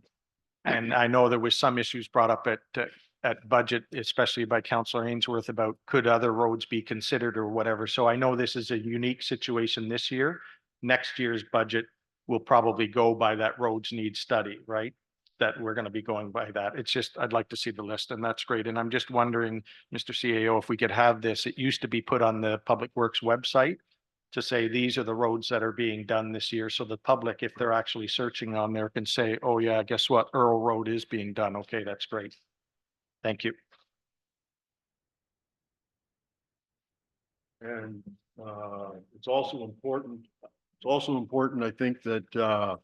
I know there was some issues brought up at budget, especially by Councillor Ainsworth about could other roads be considered or whatever. So I know this is a unique situation this year. Next year's budget will probably go by that roads need study, right? That we're going to be going by that. It's just, I'd like to see the list and that's great. And I'm just wondering, Mr. CAO, if we could have this, it used to be put on the Public Works website to say, these are the roads that are being done this year. So the public, if they're actually searching on there, can say, oh yeah, guess what? Earl Road is being done. Okay, that's great. Thank you. And it's also important, I think, that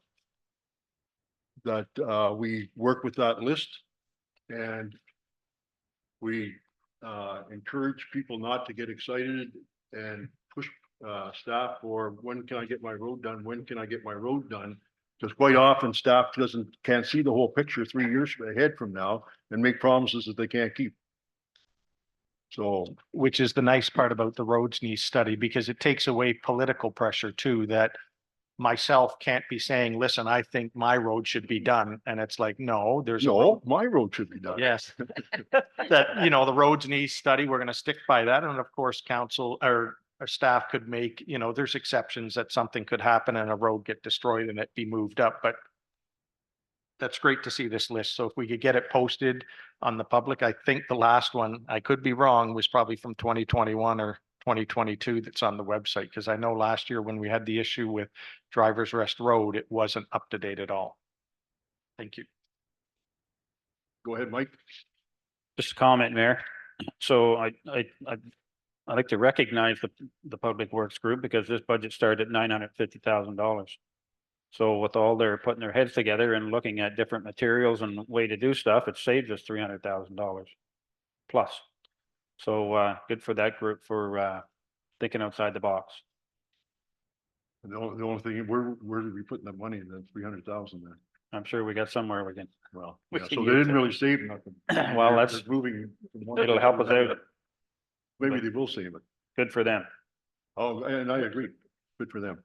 we work with that list and we encourage people not to get excited and push staff for when can I get my road done? When can I get my road done? Because quite often staff can't see the whole picture 3 years ahead from now and make promises that they can't keep. So, which is the nice part about the roads need study, because it takes away political pressure too, that myself can't be saying, listen, I think my road should be done. And it's like, no, there's no, my road should be done. Yes. That, you know, the roads need study. We're going to stick by that. And of course, council or staff could make, you know, there's exceptions that something could happen and a road get destroyed and it be moved up, but that's great to see this list. So if we could get it posted on the public, I think the last one, I could be wrong, was probably from 2021 or 2022 that's on the website. Because I know last year when we had the issue with Drivers Rest Road, it wasn't up to date at all. Thank you. Go ahead, Mike. Just a comment, Mayor. So I'd like to recognize the Public Works group because this budget started at $950,000. So with all their putting their heads together and looking at different materials and way to do stuff, it saves us $300,000 plus. So good for that group for thinking outside the box. The only thing, where did we put the money? The 300,000 there. I'm sure we got somewhere we can. Well, We yeah, can so they use didn't it. really save nothing. Well, They're that's, moving. from one it'll to help us another. out. Maybe they will save it. Good for them. Oh, and I agree. Good for them.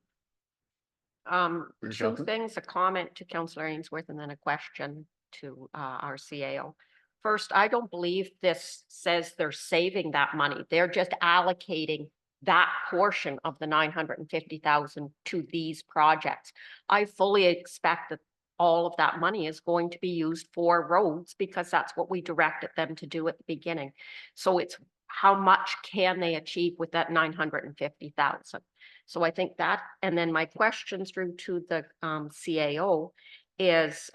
Two Councillor? things, a comment to Councillor Ainsworth and then a question to our CAO. First, I don't believe this says they're saving that money. They're just allocating that portion of the 950,000 to these projects. I fully expect that all of that money is going to be used for roads because that's what we directed them to do at the beginning. So it's how much can they achieve with that 950,000? So I think that, and then my question through to the CAO is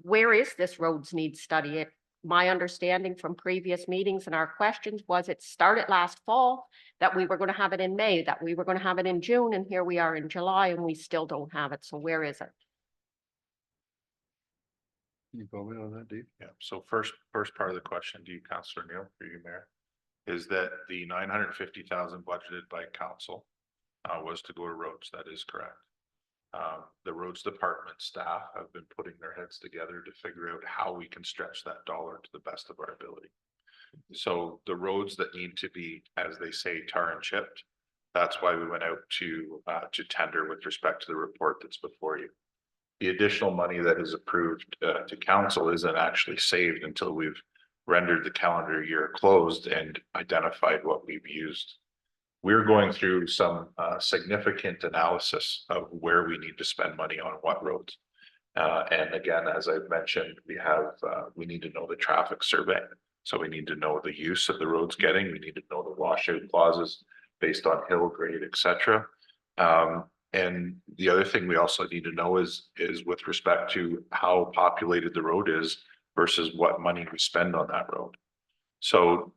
where is this roads needs study? My understanding from previous meetings and our questions was it started last fall, that we were going to have it in May, that we were going to have it in June, and here we are in July and we still don't have it. So where is it? Can you comment on that, Dave? Yeah, so first part of the question to you, Councillor Neil, for you, Mayor, is that the 950,000 budgeted by council was to go to roads. That is correct. The roads department staff have been putting their heads together to figure out how we can stretch that dollar to the best of our ability. So the roads that need to be, as they say, tar and chipped, that's why we went out to tender with respect to the report that's before you. The additional money that is approved to council isn't actually saved until we've rendered the calendar year closed and identified what we've used. We're going through some significant analysis of where we need to spend money on what roads. And again, as I've mentioned, we need to know the traffic survey. So we need to know the use of the roads getting, we need to know the washout clauses based on hill grade, et cetera. And the other thing we also need to know is with respect to how populated the road is versus what money we spend on that road. So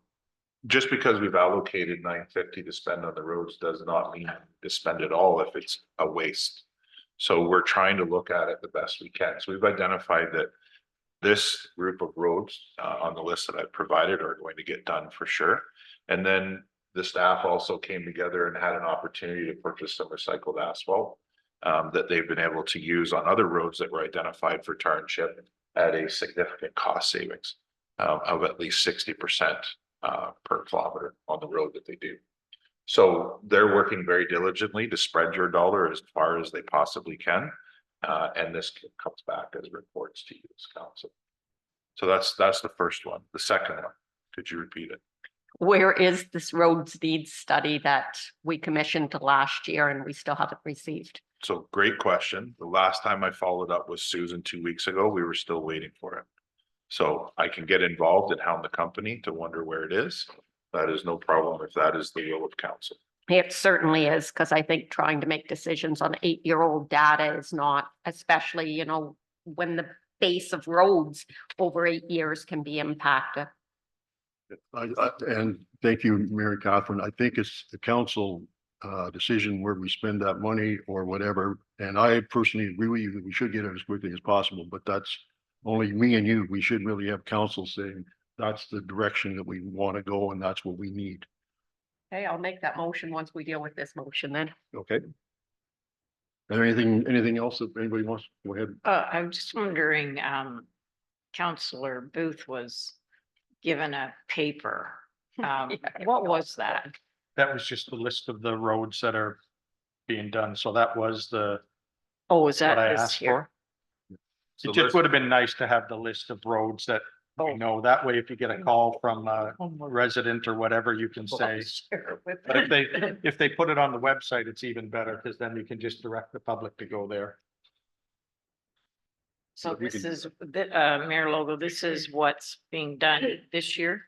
just because we've allocated 950 to spend on the roads does not mean to spend it all if it's a waste. So we're trying to look at it the best we can. So we've identified that this group of roads on the list that I've provided are going to get done for sure. And then the staff also came together and had an opportunity to purchase some recycled asphalt that they've been able to use on other roads that were identified for tar and chip at a significant cost savings of at least 60% per kilometer on the road that they do. So they're working very diligently to spread your dollar as far as they possibly can. And this comes back as reports to you as council. So that's the first one. The second one, could you repeat it? Where is this roads needs study that we commissioned last year and we still haven't received? So great question. The last time I followed up with Susan 2 weeks ago, we were still waiting for it. So I can get involved and hound the company to wonder where it is. That is no problem if that is the will of council. It certainly is, because I think trying to make decisions on 8-year-old data is not, especially, you know, when the base of roads over 8 years can be impacted. And thank you, Mary Catherine. I think it's the council decision where we spend that money or whatever. And I personally agree with you that we should get it as quickly as possible, but that's only me and you. We should really have council saying that's the direction that we want to go and that's what we need. Okay, I'll make that motion once we deal with this motion then. Okay. Anything else that anybody wants? Go ahead. I'm just wondering, Councillor Booth was given a paper. What was that? That was just the list of the roads that are being done. So that was Oh, is what that I this asked here? for. So It just let's- would have been nice to have the list of roads that we know. That way, if you get a call from a resident or whatever, you can say. Share with But them. if they put it on the website, it's even better because then you can just direct the public to go there. So we this can- is, Mayor Logo, this is what's being done this year?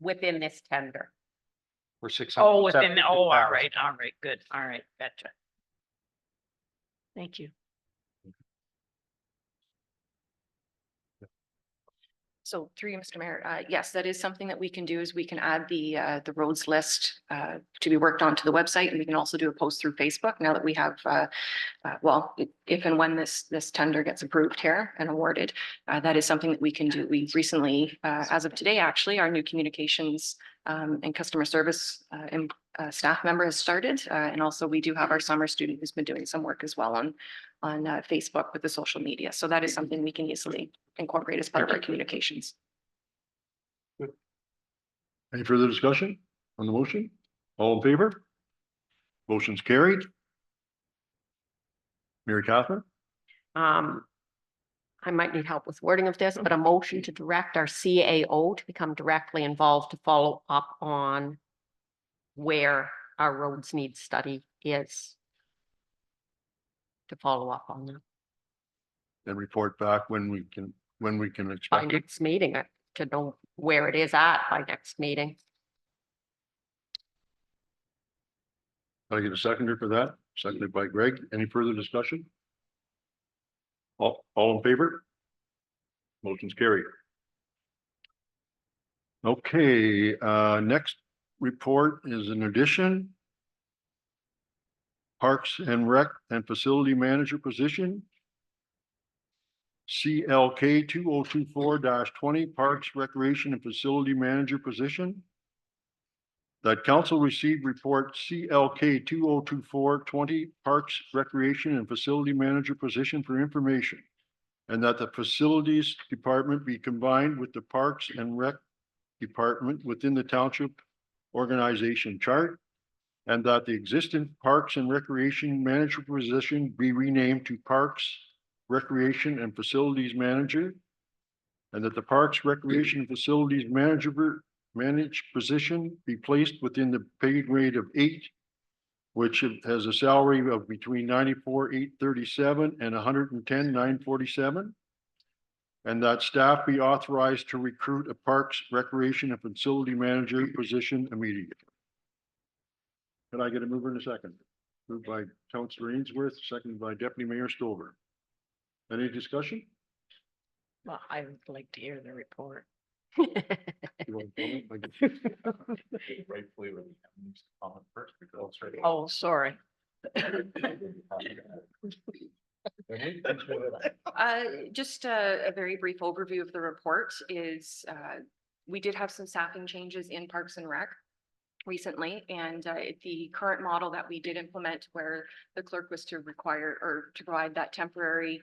Within this tender. For 600. Oh, within, all right, good, all right, gotcha. Thank you. So through you, Mr. Mayor, yes, that is something that we can do is we can add the roads list to be worked onto the website, and we can also do a post through Facebook now that we have, well, if and when this tender gets approved here and awarded, that is something that we can do. We recently, as of today, actually, our new communications and customer service staff member has started. And also we do have our summer student who's been doing some work as well on Facebook with the social media. So that is something we can easily incorporate as part of our communications. Any further discussion on the motion? All in favor? Motion's carried. Mary Catherine? I might need help with wording of this, but a motion to direct our CAO to become directly involved to follow up on where our roads need study is. To follow up on that And report back when we can by expect it. next meeting, to know where it is at by next meeting. Can I get a seconder for that? Seconded by Greg. Any further discussion? All in favor? Motion's carried. Okay, next report is an addition. Parks and Rec and Facility Manager position. CLK 2024-20 Parks, Recreation and Facility Manager position. That council received report CLK 2024-20 Parks, Recreation and Facility Manager position for information. And that the Facilities Department be combined with the Parks and Rec Department within the township organization chart. And that the existing Parks and Recreation Manager position be renamed to Parks, Recreation and Facilities Manager. And that the Parks, Recreation and Facilities Managed position be placed within the paid rate of 8, which has a salary of between 94,837 and 110,947. And that staff be authorized to recruit a Parks, Recreation and Facility Manager position immediately. Can I get a mover in a second? Moved by Councillor Ainsworth, seconded by Deputy Mayor Stover. Any discussion? Well, I would like to hear the report. You want to comment? Rightfully, we have to comment first because it's ready. Oh, sorry. Just a very brief overview of the report is, we did have some staffing changes in Parks and Rec recently, and the current model that we did implement where the clerk was to require or to provide that temporary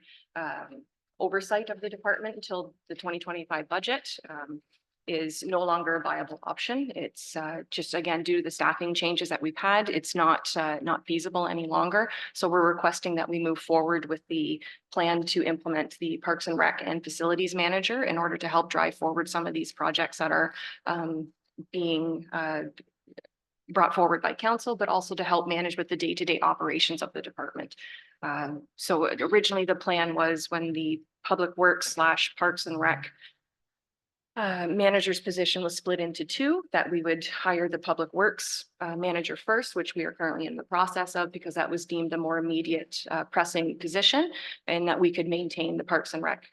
oversight of the department until the 2025 budget is no longer a viable option. It's just, again, due to the staffing changes that we've had, it's not feasible any longer. So we're requesting that we move forward with the plan to implement the Parks and Rec and Facilities Manager in order to help drive forward some of these projects that are being brought forward by council, but also to help manage with the day-to-day operations of the department. So originally the plan was when the Public Works / Parks and Rec manager's position was split into 2, that we would hire the Public Works manager first, which we are currently in the process of because that was deemed a more immediate pressing position, and that we could maintain the Parks and Rec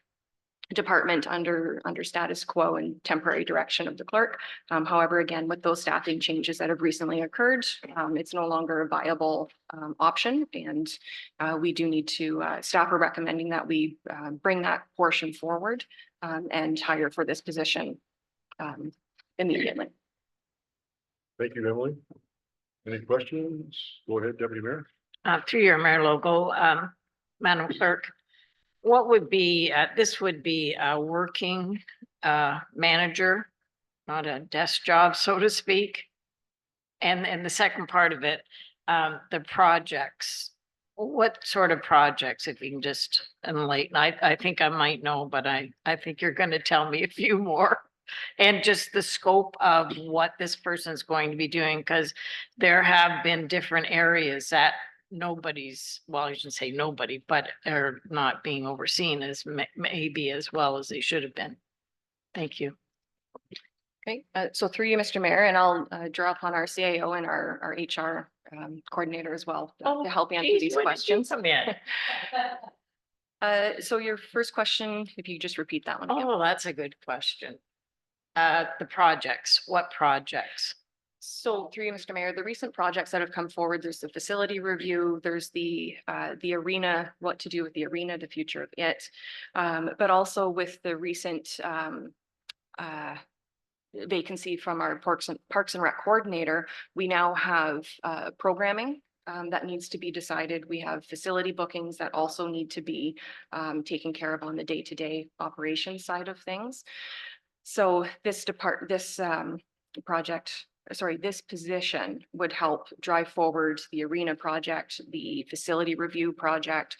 department under status quo and temporary direction of the clerk. However, again, with those staffing changes that have recently occurred, it's no longer a viable option. And we do need to, staff are recommending that we bring that portion forward and hire for this position immediately. Thank you, Emily. Any questions? Go ahead, Deputy Mayor. Through your Mayor Logo, Madam Clerk, what would be, this would be a working manager, not a desk job, so to speak. And the second part of it, the projects. What sort of projects, if you can just enlighten? I think I might know, but I think you're going to tell me a few more. And just the scope of what this person is going to be doing, because there have been different areas that nobody's, well, I shouldn't say nobody, but are not being overseen as maybe as well as they should have been. Thank you. Okay, so through you, Mr. Mayor, and I'll draw upon our CAO and our HR coordinator as well to help answer Geez, these when did you questions. come in? So your first question, if you just repeat that one again. Oh, that's a good question. The projects, what projects? So through you, Mr. Mayor, the recent projects that have come forward, there's the facility review, there's the arena, what to do with the arena, the future of it. But also with the recent vacancy from our Parks and Rec coordinator, we now have programming that needs to be decided. We have facility bookings that also need to be taken care of on the day-to-day operations side of things. So this position would help drive forward the arena project, the facility review project,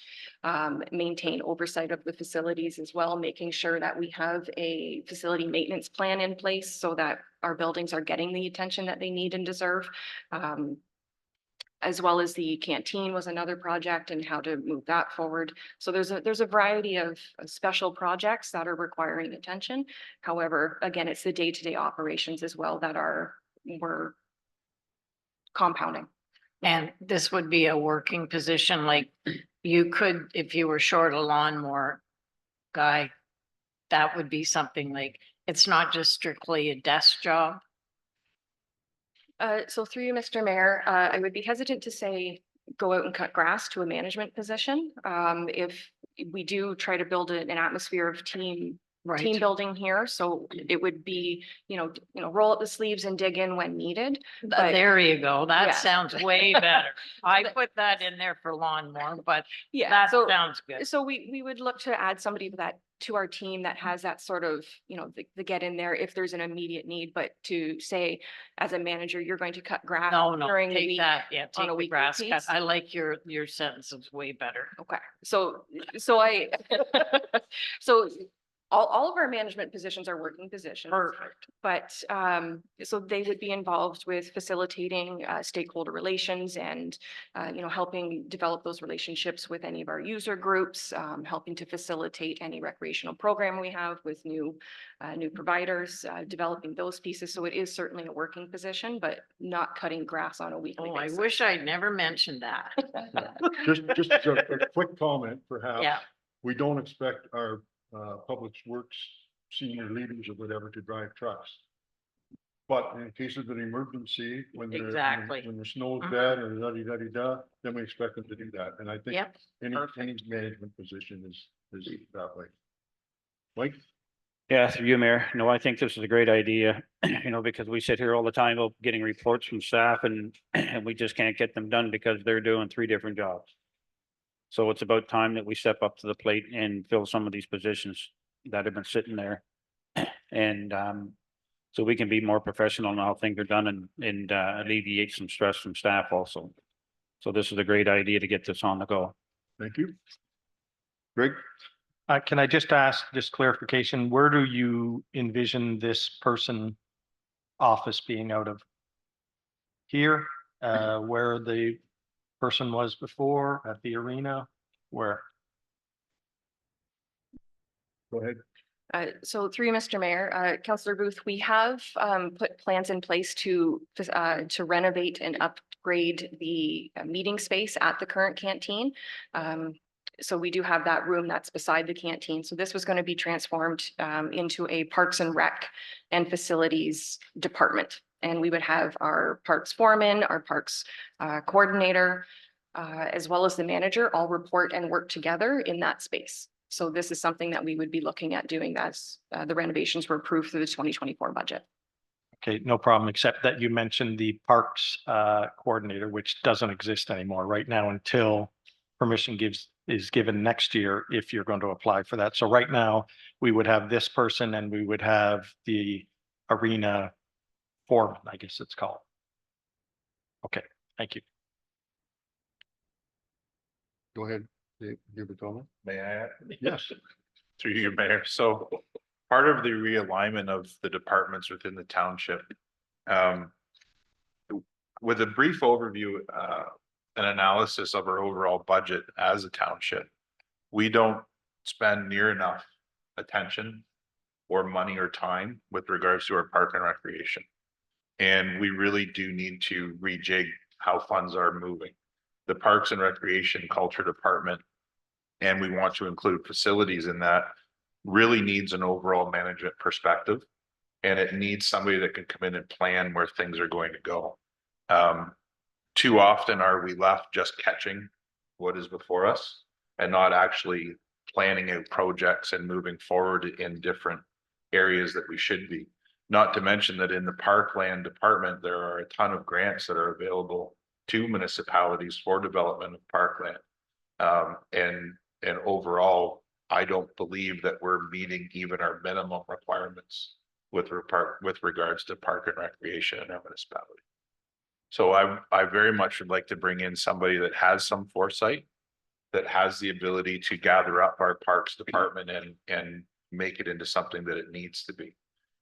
maintain oversight of the facilities as well, making sure that we have a facility maintenance plan in place so that our buildings are getting the attention that they need and deserve. as well as the canteen was another project and how to move that forward. So there's a variety of special projects that are requiring attention. However, again, it's the day-to-day operations as well that we're compounding. And this would be a working position, like you could, if you were short a lawnmower guy, that would be something like, it's not just strictly a desk job. So through you, Mr. Mayor, I would be hesitant to say go out and cut grass to a management position. If we do try to build an atmosphere of team Right. building here, so it would be, roll up the sleeves and dig in when needed. But There you go. That Yes. sounds way better. I that- put that in there for lawnmower, but yeah, that so sounds good. so we would look to add somebody to our team that has that sort of, the get in there if there's an immediate need, but to say, as a manager, you're going to cut grass No, during the take week. that, yeah, on take a the weekly grass cut. piece. I like your sentences way better. Okay, so I, so all of our management positions are working positions. Perfect. But so they would be involved with facilitating stakeholder relations and helping develop those relationships with any of our user groups, helping to facilitate any recreational program we have with new providers, developing those pieces. So it is certainly a working position, but not cutting grass on a weekly Oh, I basis. wish I'd never mentioned that. Just as a quick comment, perhaps. Yeah, We don't expect our public works senior leaders or whatever to drive trucks. But in case of an emergency, when Exactly. when the snow is Mhm. bad or da-di-da-di-da, then we expect them to do that. And I think yep. any perfect. management position is that way. Mike? Yeah, through you, Mayor. No, I think this is a great idea, because we sit here all the time about getting reports from staff and we just can't get them done because they're doing 3 different jobs. So it's about time that we step up to the plate and fill some of these positions that have been sitting there. And so we can be more professional in how things are done and alleviate some stress from staff also. So this is a great idea to get this on the go. Thank you. Greg? Can I just ask, just clarification, where do you envision this person office being out of? Here, where the person was before, at the arena, where? Go ahead. So through you, Mr. Mayor, Councillor Booth, we have put plans in place to renovate and upgrade the meeting space at the current canteen. So we do have that room that's beside the canteen. So this was going to be transformed into a Parks and Rec and Facilities department. And we would have our parks foreman, our parks coordinator, as well as the manager, all report and work together in that space. So this is something that we would be looking at doing as the renovations were approved through the 2024 budget. Okay, no problem, except that you mentioned the parks coordinator, which doesn't exist anymore right now until permission is given next year if you're going to apply for that. So right now, we would have this person and we would have the arena foreman, I guess it's called. Okay, thank you. Go ahead. Give a comment. May I add? Yes. Through you, Mayor. So part of the realignment of the departments within the township, with a brief overview, an analysis of our overall budget as a township, we don't spend near enough attention or money or time with regards to our park and recreation. And we really do need to rejig how funds are moving. The Parks and Recreation Culture Department, and we want to include facilities in that, really needs an overall management perspective. And it needs somebody that can come in and plan where things are going to go. Too often are we left just catching what is before us and not actually planning out projects and moving forward in different areas that we should be. Not to mention that in the parkland department, there are a ton of grants that are available to municipalities for development of parkland. And overall, I don't believe that we're meeting even our minimum requirements with regards to park and recreation in our municipality. So I very much would like to bring in somebody that has some foresight, that has the ability to gather up our parks department and make it into something that it needs to be.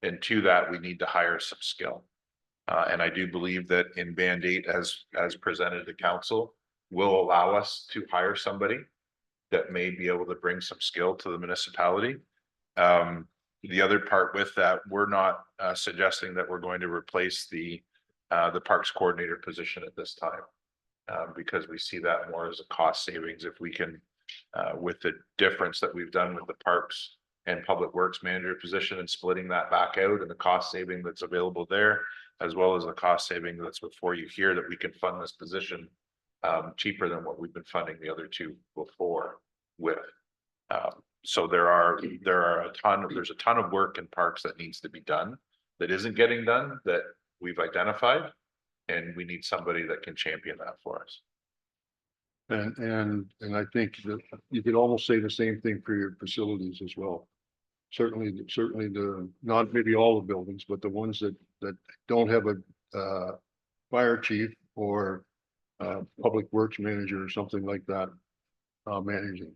And to that, we need to hire some skill. And I do believe that in Band-Aid, as presented to council, will allow us to hire somebody that may be able to bring some skill to the municipality. The other part with that, we're not suggesting that we're going to replace the parks coordinator position at this time. Because we see that more as a cost savings if we can, with the difference that we've done with the parks and public works manager position and splitting that back out and the cost saving that's available there, as well as the cost saving that's before you here, that we can fund this position cheaper than what we've been funding the other two before with. So there's a ton of work in parks that needs to be done that isn't getting done that we've identified. And we need somebody that can champion that for us. And I think that you could almost say the same thing for your facilities as well. Certainly the, not maybe all the buildings, but the ones that don't have a fire chief or public works manager or something like that managing.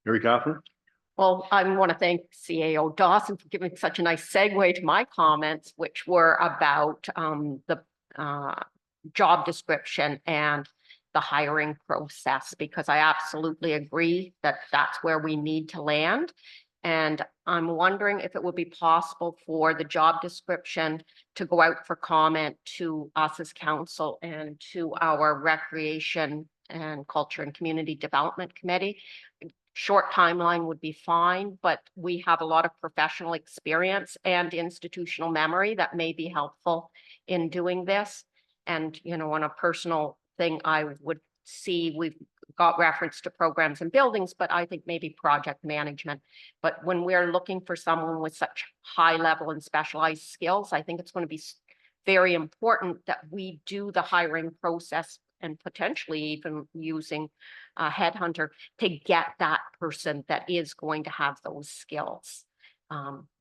Mary Catherine? Well, I want to thank CAO Dawson for giving such a nice segue to my comments, which were about the job description and the hiring process, because I absolutely agree that that's where we need to land. And I'm wondering if it would be possible for the job description to go out for comment to us as council and to our Recreation and Culture and Community Development Committee. Short timeline would be fine, but we have a lot of professional experience and institutional memory that may be helpful in doing this. And, you know, on a personal thing, I would see we've got reference to programs and buildings, but I think maybe project management. But when we're looking for someone with such high level and specialized skills, I think it's going to be very important that we do the hiring process and potentially even using a headhunter to get that person that is going to have those skills.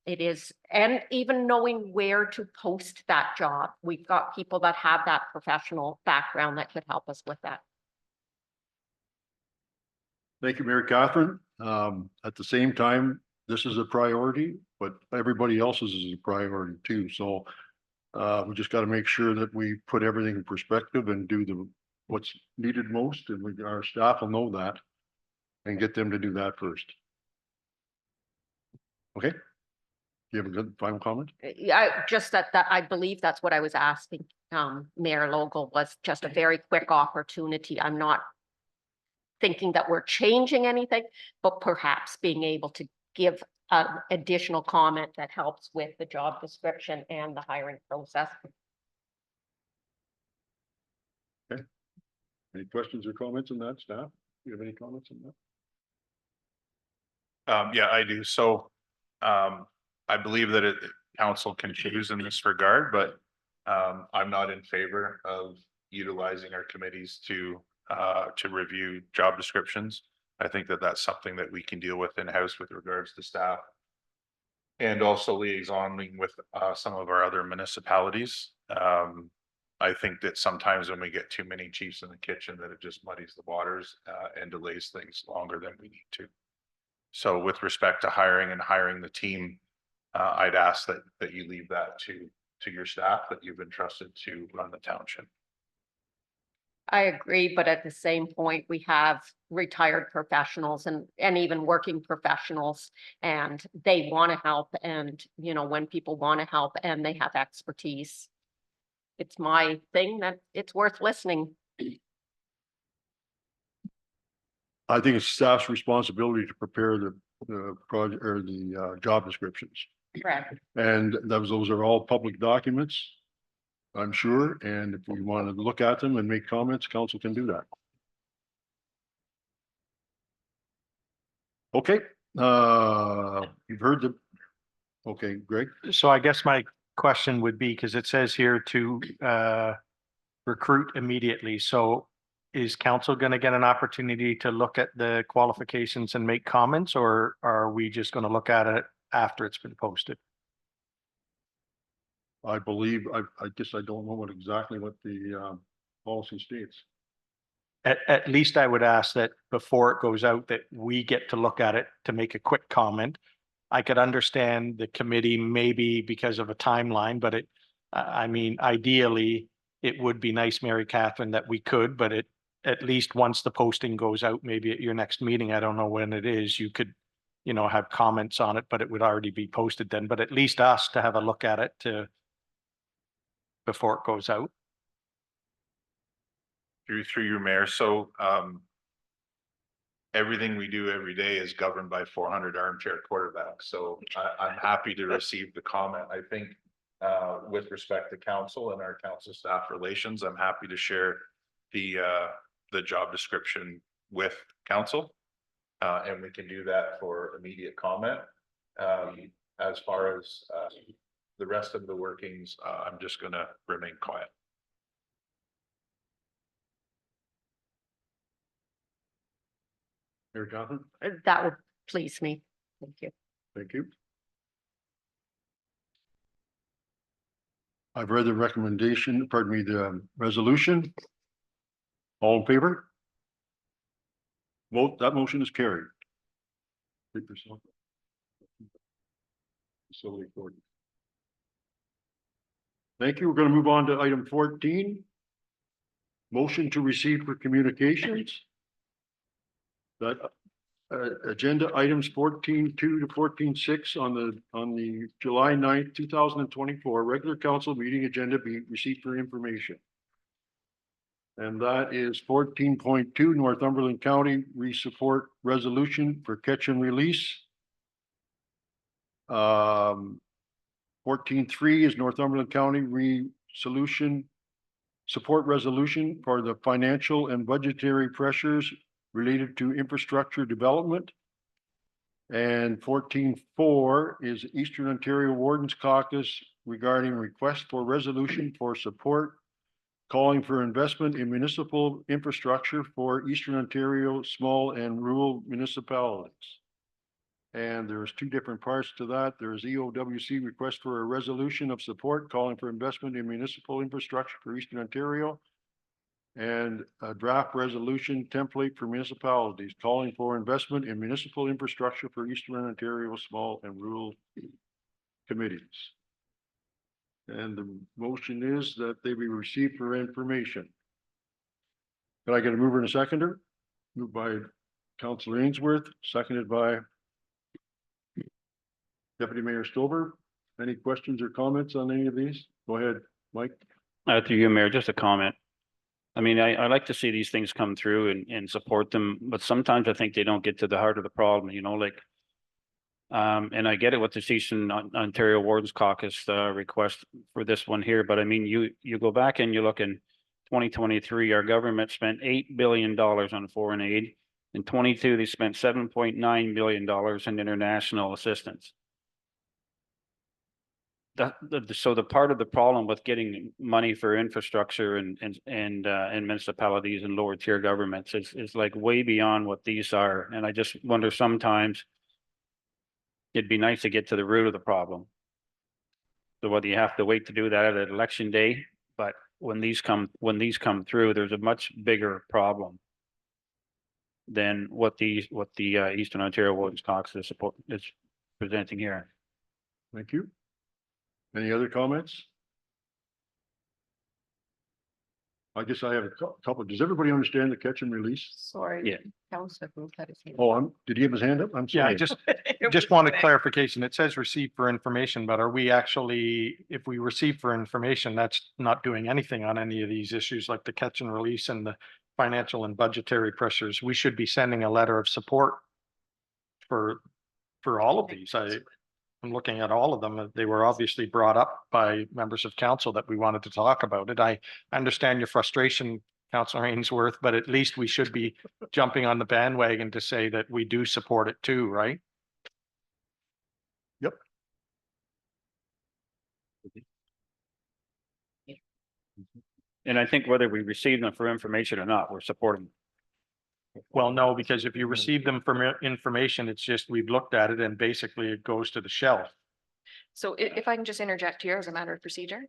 It is, and even knowing where to post that job. We've got people that have that professional background that could help us with that. Thank you, Mary Catherine. At the same time, this is a priority, but everybody else's is a priority too. So we just got to make sure that we put everything in perspective and do what's needed most, and our staff will know that and get them to do that first. Okay. Do you have a good final comment? Yeah, just that I believe that's what I was asking Mayor Logal, was just a very quick opportunity. I'm not thinking that we're changing anything, but perhaps being able to give an additional comment that helps with the job description and the hiring process. Okay. Any questions or comments on that, staff? Do you have any comments on that? Yeah, I do. So I believe that council can choose in this regard, but I'm not in favor of utilizing our committees to review job descriptions. I think that that's something that we can deal with in-house with regards to staff. And also liaisoning with some of our other municipalities. I think that sometimes when we get too many chiefs in the kitchen, that it just muddies the waters and delays things longer than we need to. So with respect to hiring the team, I'd ask that you leave that to your staff that you've entrusted to run the township. I agree, but at the same point, we have retired professionals and even working professionals, and they want to help. And, you know, when people want to help and they have expertise, it's my thing that it's worth listening. I think it's staff's responsibility to prepare the project or the job descriptions. Correct. And those are all public documents, I'm sure. And if we want to look at them and make comments, council can do that. Okay, you've heard okay, Greg. So I guess my question would be, because it says here to recruit immediately. So is council going to get an opportunity to look at the qualifications and make comments, or are we just going to look at it after it's been posted? I believe, I guess I don't know exactly what the policy states. At least I would ask that before it goes out, that we get to look at it to make a quick comment. I could understand the committee maybe because of a timeline, but I mean, ideally, it would be nice, Mary Catherine, that we could, but at least once the posting goes out, maybe at your next meeting, I don't know when it is, you could, have comments on it, but it would already be posted then, but at least us to have a look at it before it goes out. Through your mayor, so everything we do every day is governed by 400 armchair quarterbacks, so I'm happy to receive the comment. I think with respect to council and our council staff relations, I'm happy to share the job description with council. And we can do that for immediate comment. As far as the rest of the workings, I'm just gonna remain quiet. Mayor Catherine, That would please me. Thank you. thank you. I've read the recommendation, pardon me, the resolution. All in favor? Vote, that motion is carried. Take yourself. Facility court. Thank you. We're going to move on to item 14. Motion to receive for communications. That agenda items 14.2 to 14.6 on the July 9th, 2024 regular council meeting agenda be received for information. And that is 14.2 Northumberland County re-support resolution for catch and release. 14.3 is Northumberland County re-solution support resolution for the financial and budgetary pressures related to infrastructure development. And 14.4 is Eastern Ontario Wardens Caucus regarding request for resolution for support calling for investment in municipal infrastructure for Eastern Ontario small and rural municipalities. And there's two different parts to that. There's EOWC request for a resolution of support calling for investment in municipal infrastructure for Eastern Ontario. And a draft resolution template for municipalities calling for investment in municipal infrastructure for Eastern Ontario small and rural committees. And the motion is that they be received for information. Can I get a mover and a seconder? Moved by Councillor Ainsworth, seconded by Deputy Mayor Stover. Any questions or comments on any of these? Go ahead, Mike. Through you, Mayor, just a comment. I mean, I like to see these things come through and support them, but sometimes I think they don't get to the heart of the problem, like. And I get it with the Eastern Ontario Wardens Caucus request for this one here, but I mean, you go back and you look in 2023, our government spent $8 billion on foreign aid. In 22, they spent $7.9 billion in international assistance. So the part of the problem with getting money for infrastructure and municipalities and lower tier governments is like way beyond what these are. And I just wonder sometimes it'd be nice to get to the root of the problem. So whether you have to wait to do that at election day, but when these come through, there's a much bigger problem than what the Eastern Ontario Wardens Caucus is presenting here. Thank you. Any other comments? I guess I have a couple. Does everybody understand the catch and release? Sorry. Yeah. Councillor Booth had his hand. Oh, did he have his hand up? I'm Yeah, sorry. I just wanted clarification. It says receive for information, but are we actually, if we receive for information, that's not doing anything on any of these issues like the catch and release and the financial and budgetary pressures. We should be sending a letter of support for all of these. I'm looking at all of them. They were obviously brought up by members of council that we wanted to talk about it. I understand your frustration, Councillor Ainsworth, but at least we should be jumping on the bandwagon to say that we do support it too, right? Yep. And I think whether we receive them for information or not, we're supporting them. Well, no, because if you receive them from information, it's just we've looked at it and basically it goes to the shelf. So if I can just interject here as a matter of procedure.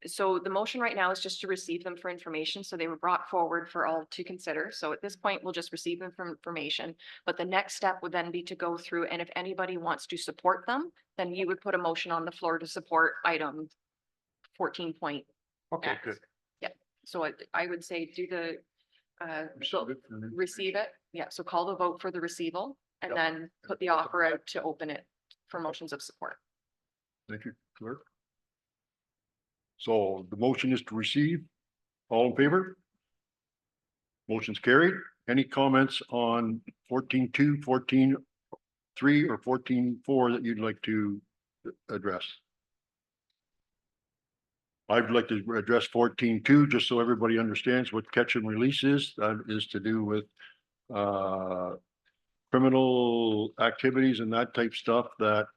So the motion right now is just to receive them for information. So they were brought forward for all to consider. So at this point, we'll just receive them for information. But the next step would then be to go through, and if anybody wants to support them, then you would put a motion on the floor to support item 14 point. Okay, X. good. So I would say do the, Receive it and then- receive it. Yeah, so call the vote for the receival and Yep. then put the offer out to open it for motions of support. Thank you, clerk. So the motion is to receive. All in favor? Motion's carried. Any comments on 14.2, 14.3, or 14.4 that you'd like to address? I'd like to address 14.2, just so everybody understands what catch and release is. That is to do with criminal activities and that type stuff that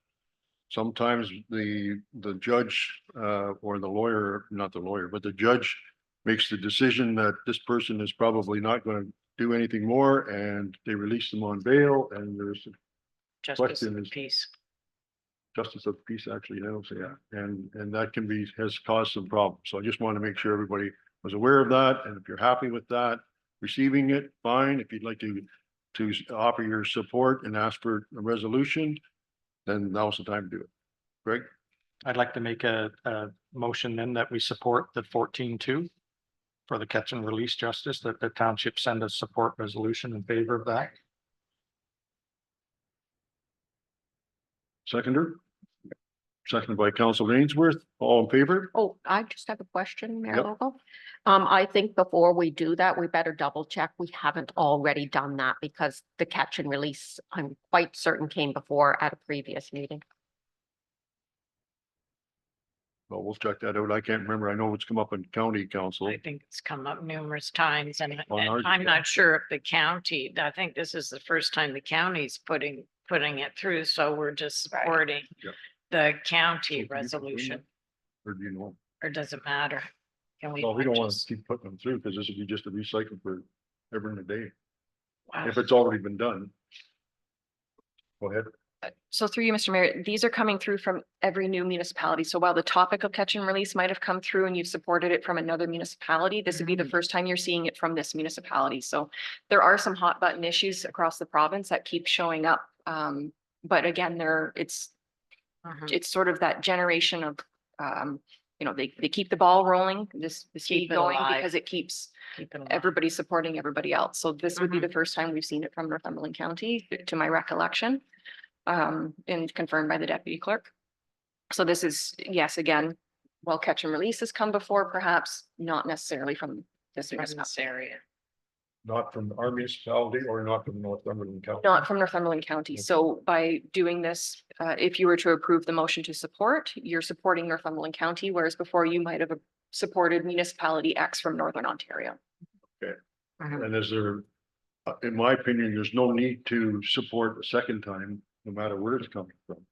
sometimes the judge or the lawyer, not the lawyer, but the judge makes the decision that this person is probably not going to do anything more, and they release them on bail, and there's Justice Question of the is- peace. justice of the peace actually, yeah, and that can be, has caused some problems. So I just want to make sure everybody was aware of that, and if you're happy with that, receiving it, fine. If you'd like to offer your support and ask for a resolution, then now's the time to do it. Greg? I'd like to make a motion then that we support the 14.2 for the catch and release justice, that the township send a support resolution in favor of that. Seconder? Seconded by Council Ainsworth. All in favor? Oh, I just have a question, Mayor Yep. Logal. I think before we do that, we better double check. We haven't already done that because the catch and release, I'm quite certain came before at a previous meeting. Well, we'll check that out. I can't remember. I know it's come up in county council. I think it's come up numerous times and On ours, I'm yeah. not sure if the county, I think this is the first time the county's putting it through, so we're just Right. supporting Yeah. the So county do you prefer resolution, Or do you know? or does it matter? Can Well, we don't want to just- keep putting them through because this would be just a recycle for ever and a day, wow. if it's already been done. Go ahead. So through you, Mr. Mayor, these are coming through from every new municipality. So while the topic of catch and release might have come through and you've supported it from another municipality, this would be the first time you're seeing it from this municipality. So there are some hot button issues across the province that keep showing up. But again, it's Mhm. sort of that generation of, they keep the ball rolling, this Keep keep it going alive. because it keeps Keep it alive. everybody supporting everybody else. So this would be Mhm. the first time we've seen it from Northumberland County, to my recollection. And confirmed by the deputy clerk. So this is, yes, again, while catch and release has come before, perhaps not necessarily from this From municipality, this area. Not from our municipality or not from Northumberland County? not from Northumberland County. So by doing this, if you were to approve the motion to support, you're supporting Northumberland County, whereas before you might have supported municipality X from Northern Ontario. Mhm. And is there, in my opinion, there's no need to support a second time, no matter where it's coming from.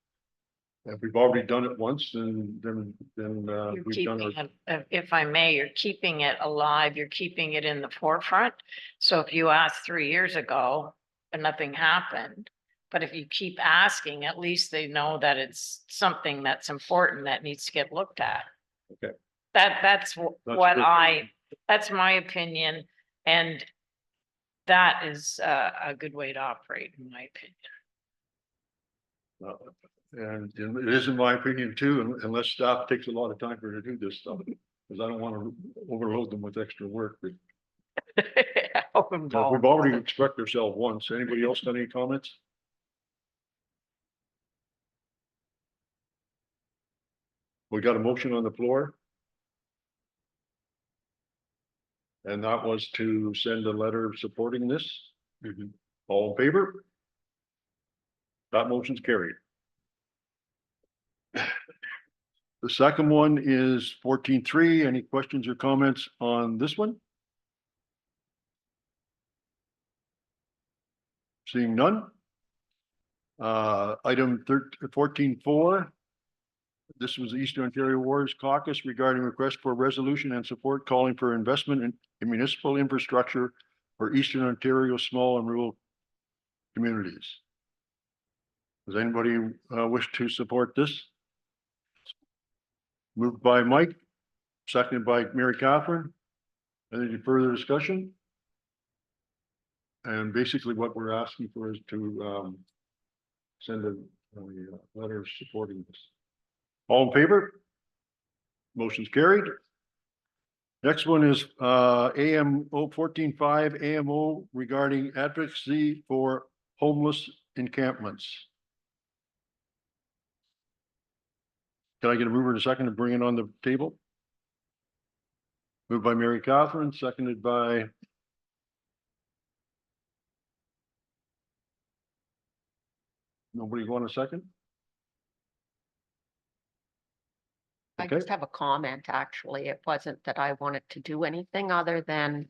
If we've already done it once, then You're we've done keeping our. it, if I may, you're keeping it alive, you're keeping it in the forefront. So if you asked 3 years ago and nothing happened, but if you keep asking, at least they know that it's something that's important that needs to get looked at. Okay. That's That's what good. that's my opinion, and that is a good way to operate, in my opinion. And it is in my opinion too, unless staff takes a lot of time for to do this stuff, because I don't want to overload them with extra work. But we've already expressed ourselves once. Anybody else got any comments? We got a motion on the floor. And that was to send a letter supporting this. All in favor? That motion's carried. The second one is 14.3. Any questions or comments on this one? Seeing none. Item 14.4. This was the Eastern Ontario Wars Caucus regarding request for resolution and support calling for investment in municipal infrastructure for Eastern Ontario small and rural communities. Does anybody wish to support this? Moved by Mike, seconded by Mary Catherine. Any further discussion? And basically what we're asking for is to send a letter supporting this. All in favor? Motion's carried. Next one is AMO 14.5 AMO regarding advocacy for homeless encampments. Can I get a mover and a second to bring it on the table? Moved by Mary Catherine, seconded by nobody want a second? I Okay. just have a comment, actually. It wasn't that I wanted to do anything other than,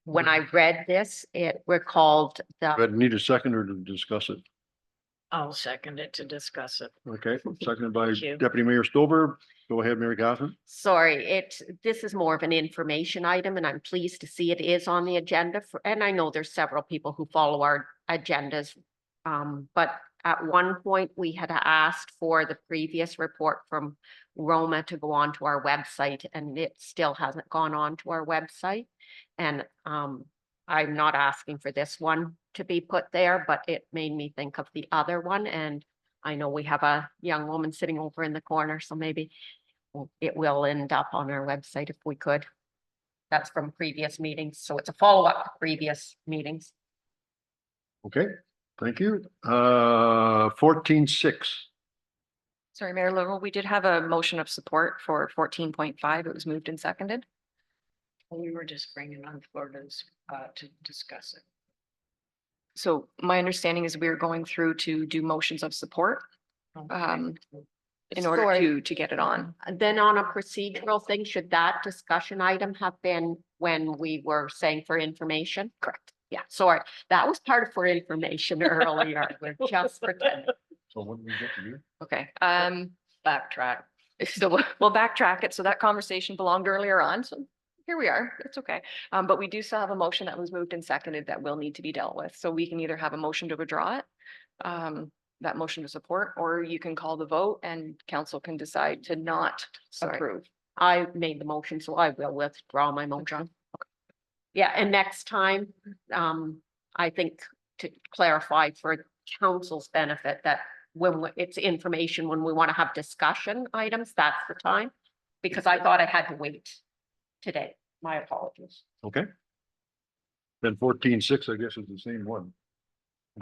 when I read this, it recalled the, But need a seconder to discuss it. I'll second it to discuss it. Okay, seconded by Thank you. Deputy Mayor Stover. Go ahead, Mary Catherine. sorry, this is more of an information item and I'm pleased to see it is on the agenda for, and I know there's several people who follow our agendas. But at one point we had asked for the previous report from Roma to go onto our website and it still hasn't gone on to our website. And, I'm not asking for this one to be put there, but it made me think of the other one. And I know we have a young woman sitting over in the corner, so maybe it will end up on our website if we could. That's from previous meetings, so it's a follow-up to previous meetings. Okay, thank you. 14.6. Sorry, Mayor Lowell, we did have a motion of support for 14.5. It was moved and seconded. We were just bringing on floor to discuss it. So my understanding is we're going through to do motions of support in order Sorry. to get it on. Then on a procedural thing, should that discussion item have been when we were saying for information? Correct. Yeah, sorry, that was part of for information earlier. We're just pretending. So what do we get to do? Okay, Backtrack. so we'll backtrack it. So that conversation belonged earlier on. So here we are. It's okay. But we do still have a motion that was moved and seconded that will need to be dealt with. So we can either have a motion to withdraw it, that motion to support, or you can call the vote and council can decide to not Sorry. approve. I made the motion, so I will withdraw my motion. Yeah, and next time, I think to clarify for council's benefit that when it's information, when we want to have discussion items, that's the time. Because I thought I had to wait today. My apologies. Okay. Then 14.6, I guess, is the same one.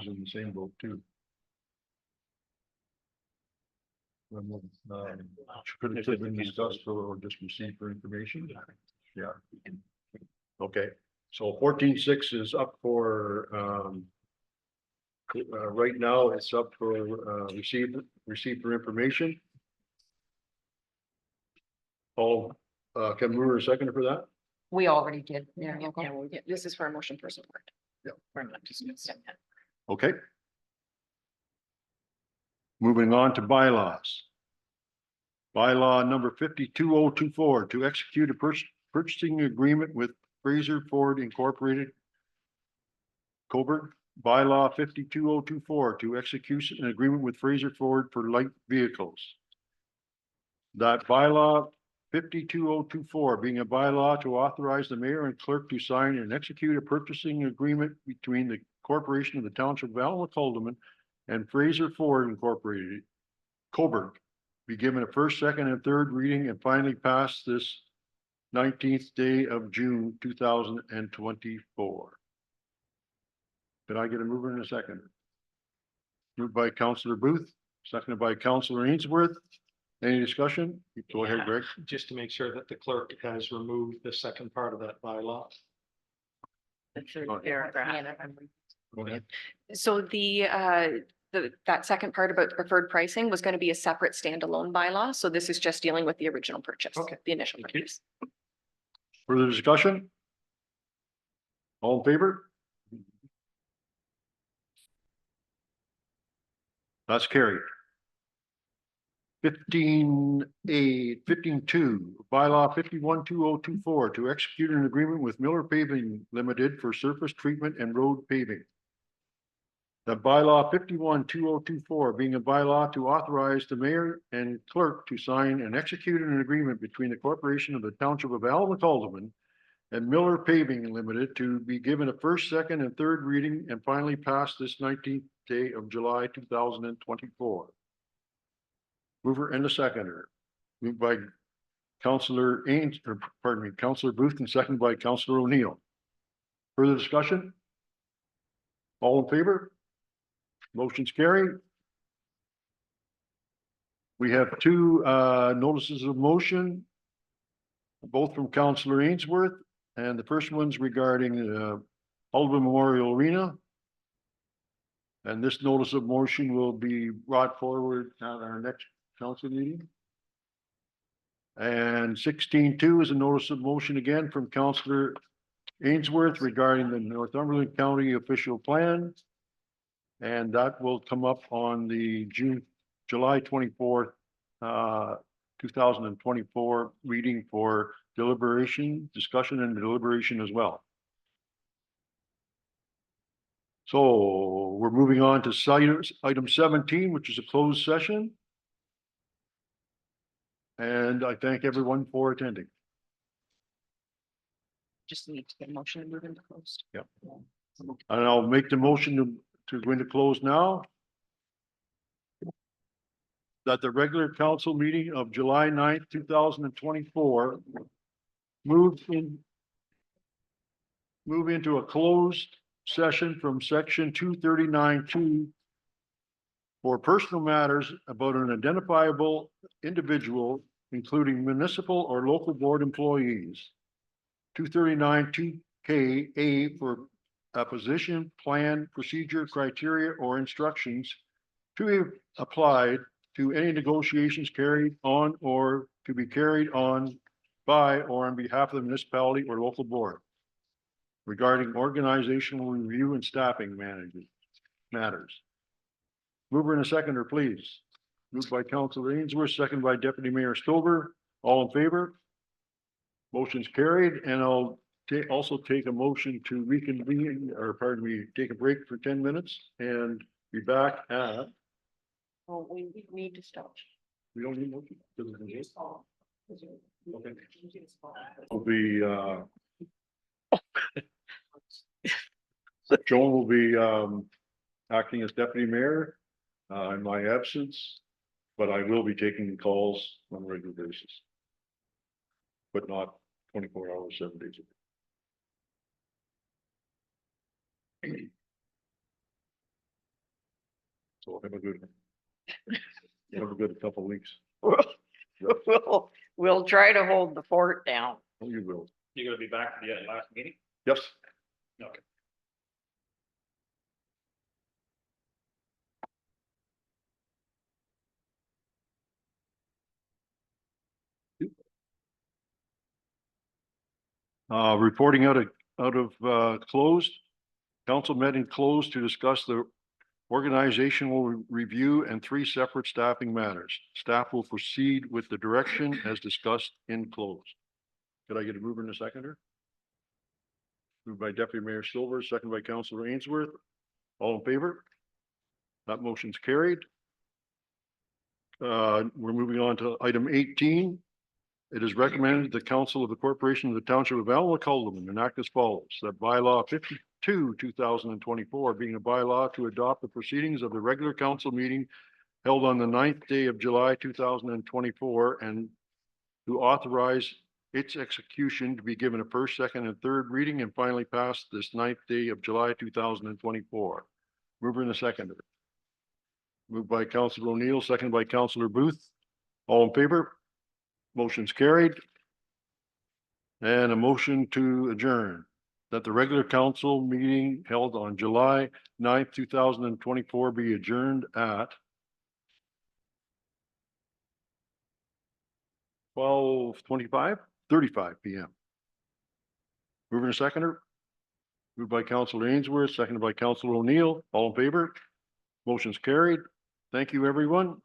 Is in the same boat too. Could it have been discussed or just received for information? Yeah. Okay, so 14.6 is up for, right now it's up for, receive for information. Oh, can we move a second for that? We already did. Yeah, this is for a motion for support. We're not discussing it. Okay. Moving on to bylaws. Bylaw number 52024 to execute a purchasing agreement with Fraser Ford Incorporated. Coburg. Bylaw 52024 to execute an agreement with Fraser Ford for light vehicles. That bylaw 52024 being a bylaw to authorize the mayor and clerk to sign and execute a purchasing agreement between the corporation of the township of Alma-Coldeman and Fraser Ford Incorporated, Coburg, be given a first, second, and third reading and finally pass this 19th day of June 2024. Did I get a mover in a second? Moved by Councillor Booth, seconded by Councillor Ainsworth. Any discussion? Go ahead, Yeah. Greg. Just to make sure that the clerk has removed the second part of that bylaw. The third Okay. paragraph. Go ahead. So that second part about preferred pricing was going to be a separate standalone bylaw. So this is just dealing with the original purchase. Okay. The initial Thank you. purchase. Further discussion? All in favor? That's carried. 15.2, bylaw 512024 to execute an agreement with Miller Paving Limited for surface treatment and road paving. The bylaw 512024 being a bylaw to authorize the mayor and clerk to sign and execute an agreement between the corporation of the township of Alma-Coldeman and Miller Paving Limited to be given a first, second, and third reading and finally pass this 19th day of July 2024. Mover and a seconder. Moved by Counselor Ains, or pardon me, Counselor Booth, and seconded by Counselor O'Neill. Further discussion? All in favor? Motion's carried. We have two notices of motion, both from Counselor Ainsworth, and the first one's regarding Alderman Memorial Arena. And this notice of motion will be brought forward at our next council meeting. And 16.2 is a notice of motion again from Counselor Ainsworth regarding the Northumberland County official plan. And that will come up on the July 24th, 2024 meeting for deliberation, discussion and deliberation as well. So we're moving on to item 17, which is a closed session. And I thank everyone for attending. Just need to get a motion to move into closed. Yep. And I'll make the motion to go into close now. That the regular council meeting of July 9th, 2024 move into a closed session from section 239(2) for personal matters about an identifiable individual, including municipal or local board employees. 239(2) for a position, plan, procedure, criteria, or instructions to be applied to any negotiations carried on or to be carried on by or on behalf of the municipality or local board regarding organizational review and staffing matters. Mover and a seconder, please. Moved by Councilor Ainsworth, second by Deputy Mayor Stover. All in favor? Motion's carried, and I'll also take a motion to reconvene, or pardon me, take a break for 10 minutes and be back at. Oh, we need to stop. We don't need motion. Okay. Will be Joan will be acting as deputy mayor in my absence, but I will be taking calls on a regular basis. But not 24 hours, 7 days a week. So have a good couple of weeks. We'll try to hold the fort down. Oh, you will. You're gonna be back for the last meeting? Yes. Okay. Reporting out of closed. Council met in closed to discuss the organizational review and 3 separate staffing matters. Staff will proceed with the direction as discussed in closed. Could I get a mover and a seconder? Moved by Deputy Mayor Silver, second by Councilor Ainsworth. All in favor? That motion's carried. We're moving on to item 18. It is recommended the Council of the Corporation of the Township of Alma-Culloden enact as follows: that bylaw 52, 2024, being a bylaw to adopt the proceedings of the regular council meeting held on the 9th day of July 2024, and to authorize its execution to be given a first, second, and third reading and finally passed this 9th day of July 2024. Mover and a seconder. Moved by Councilor O'Neill, second by Councilor Booth. All in favor? Motion's carried. And a motion to adjourn, that the regular council meeting held on July 9th, 2024 be adjourned at 12:35 p.m. Moving to seconder. Moved by Councilor Ainsworth, seconded by Councilor O'Neill. All in favor? Motion's carried. Thank you, everyone.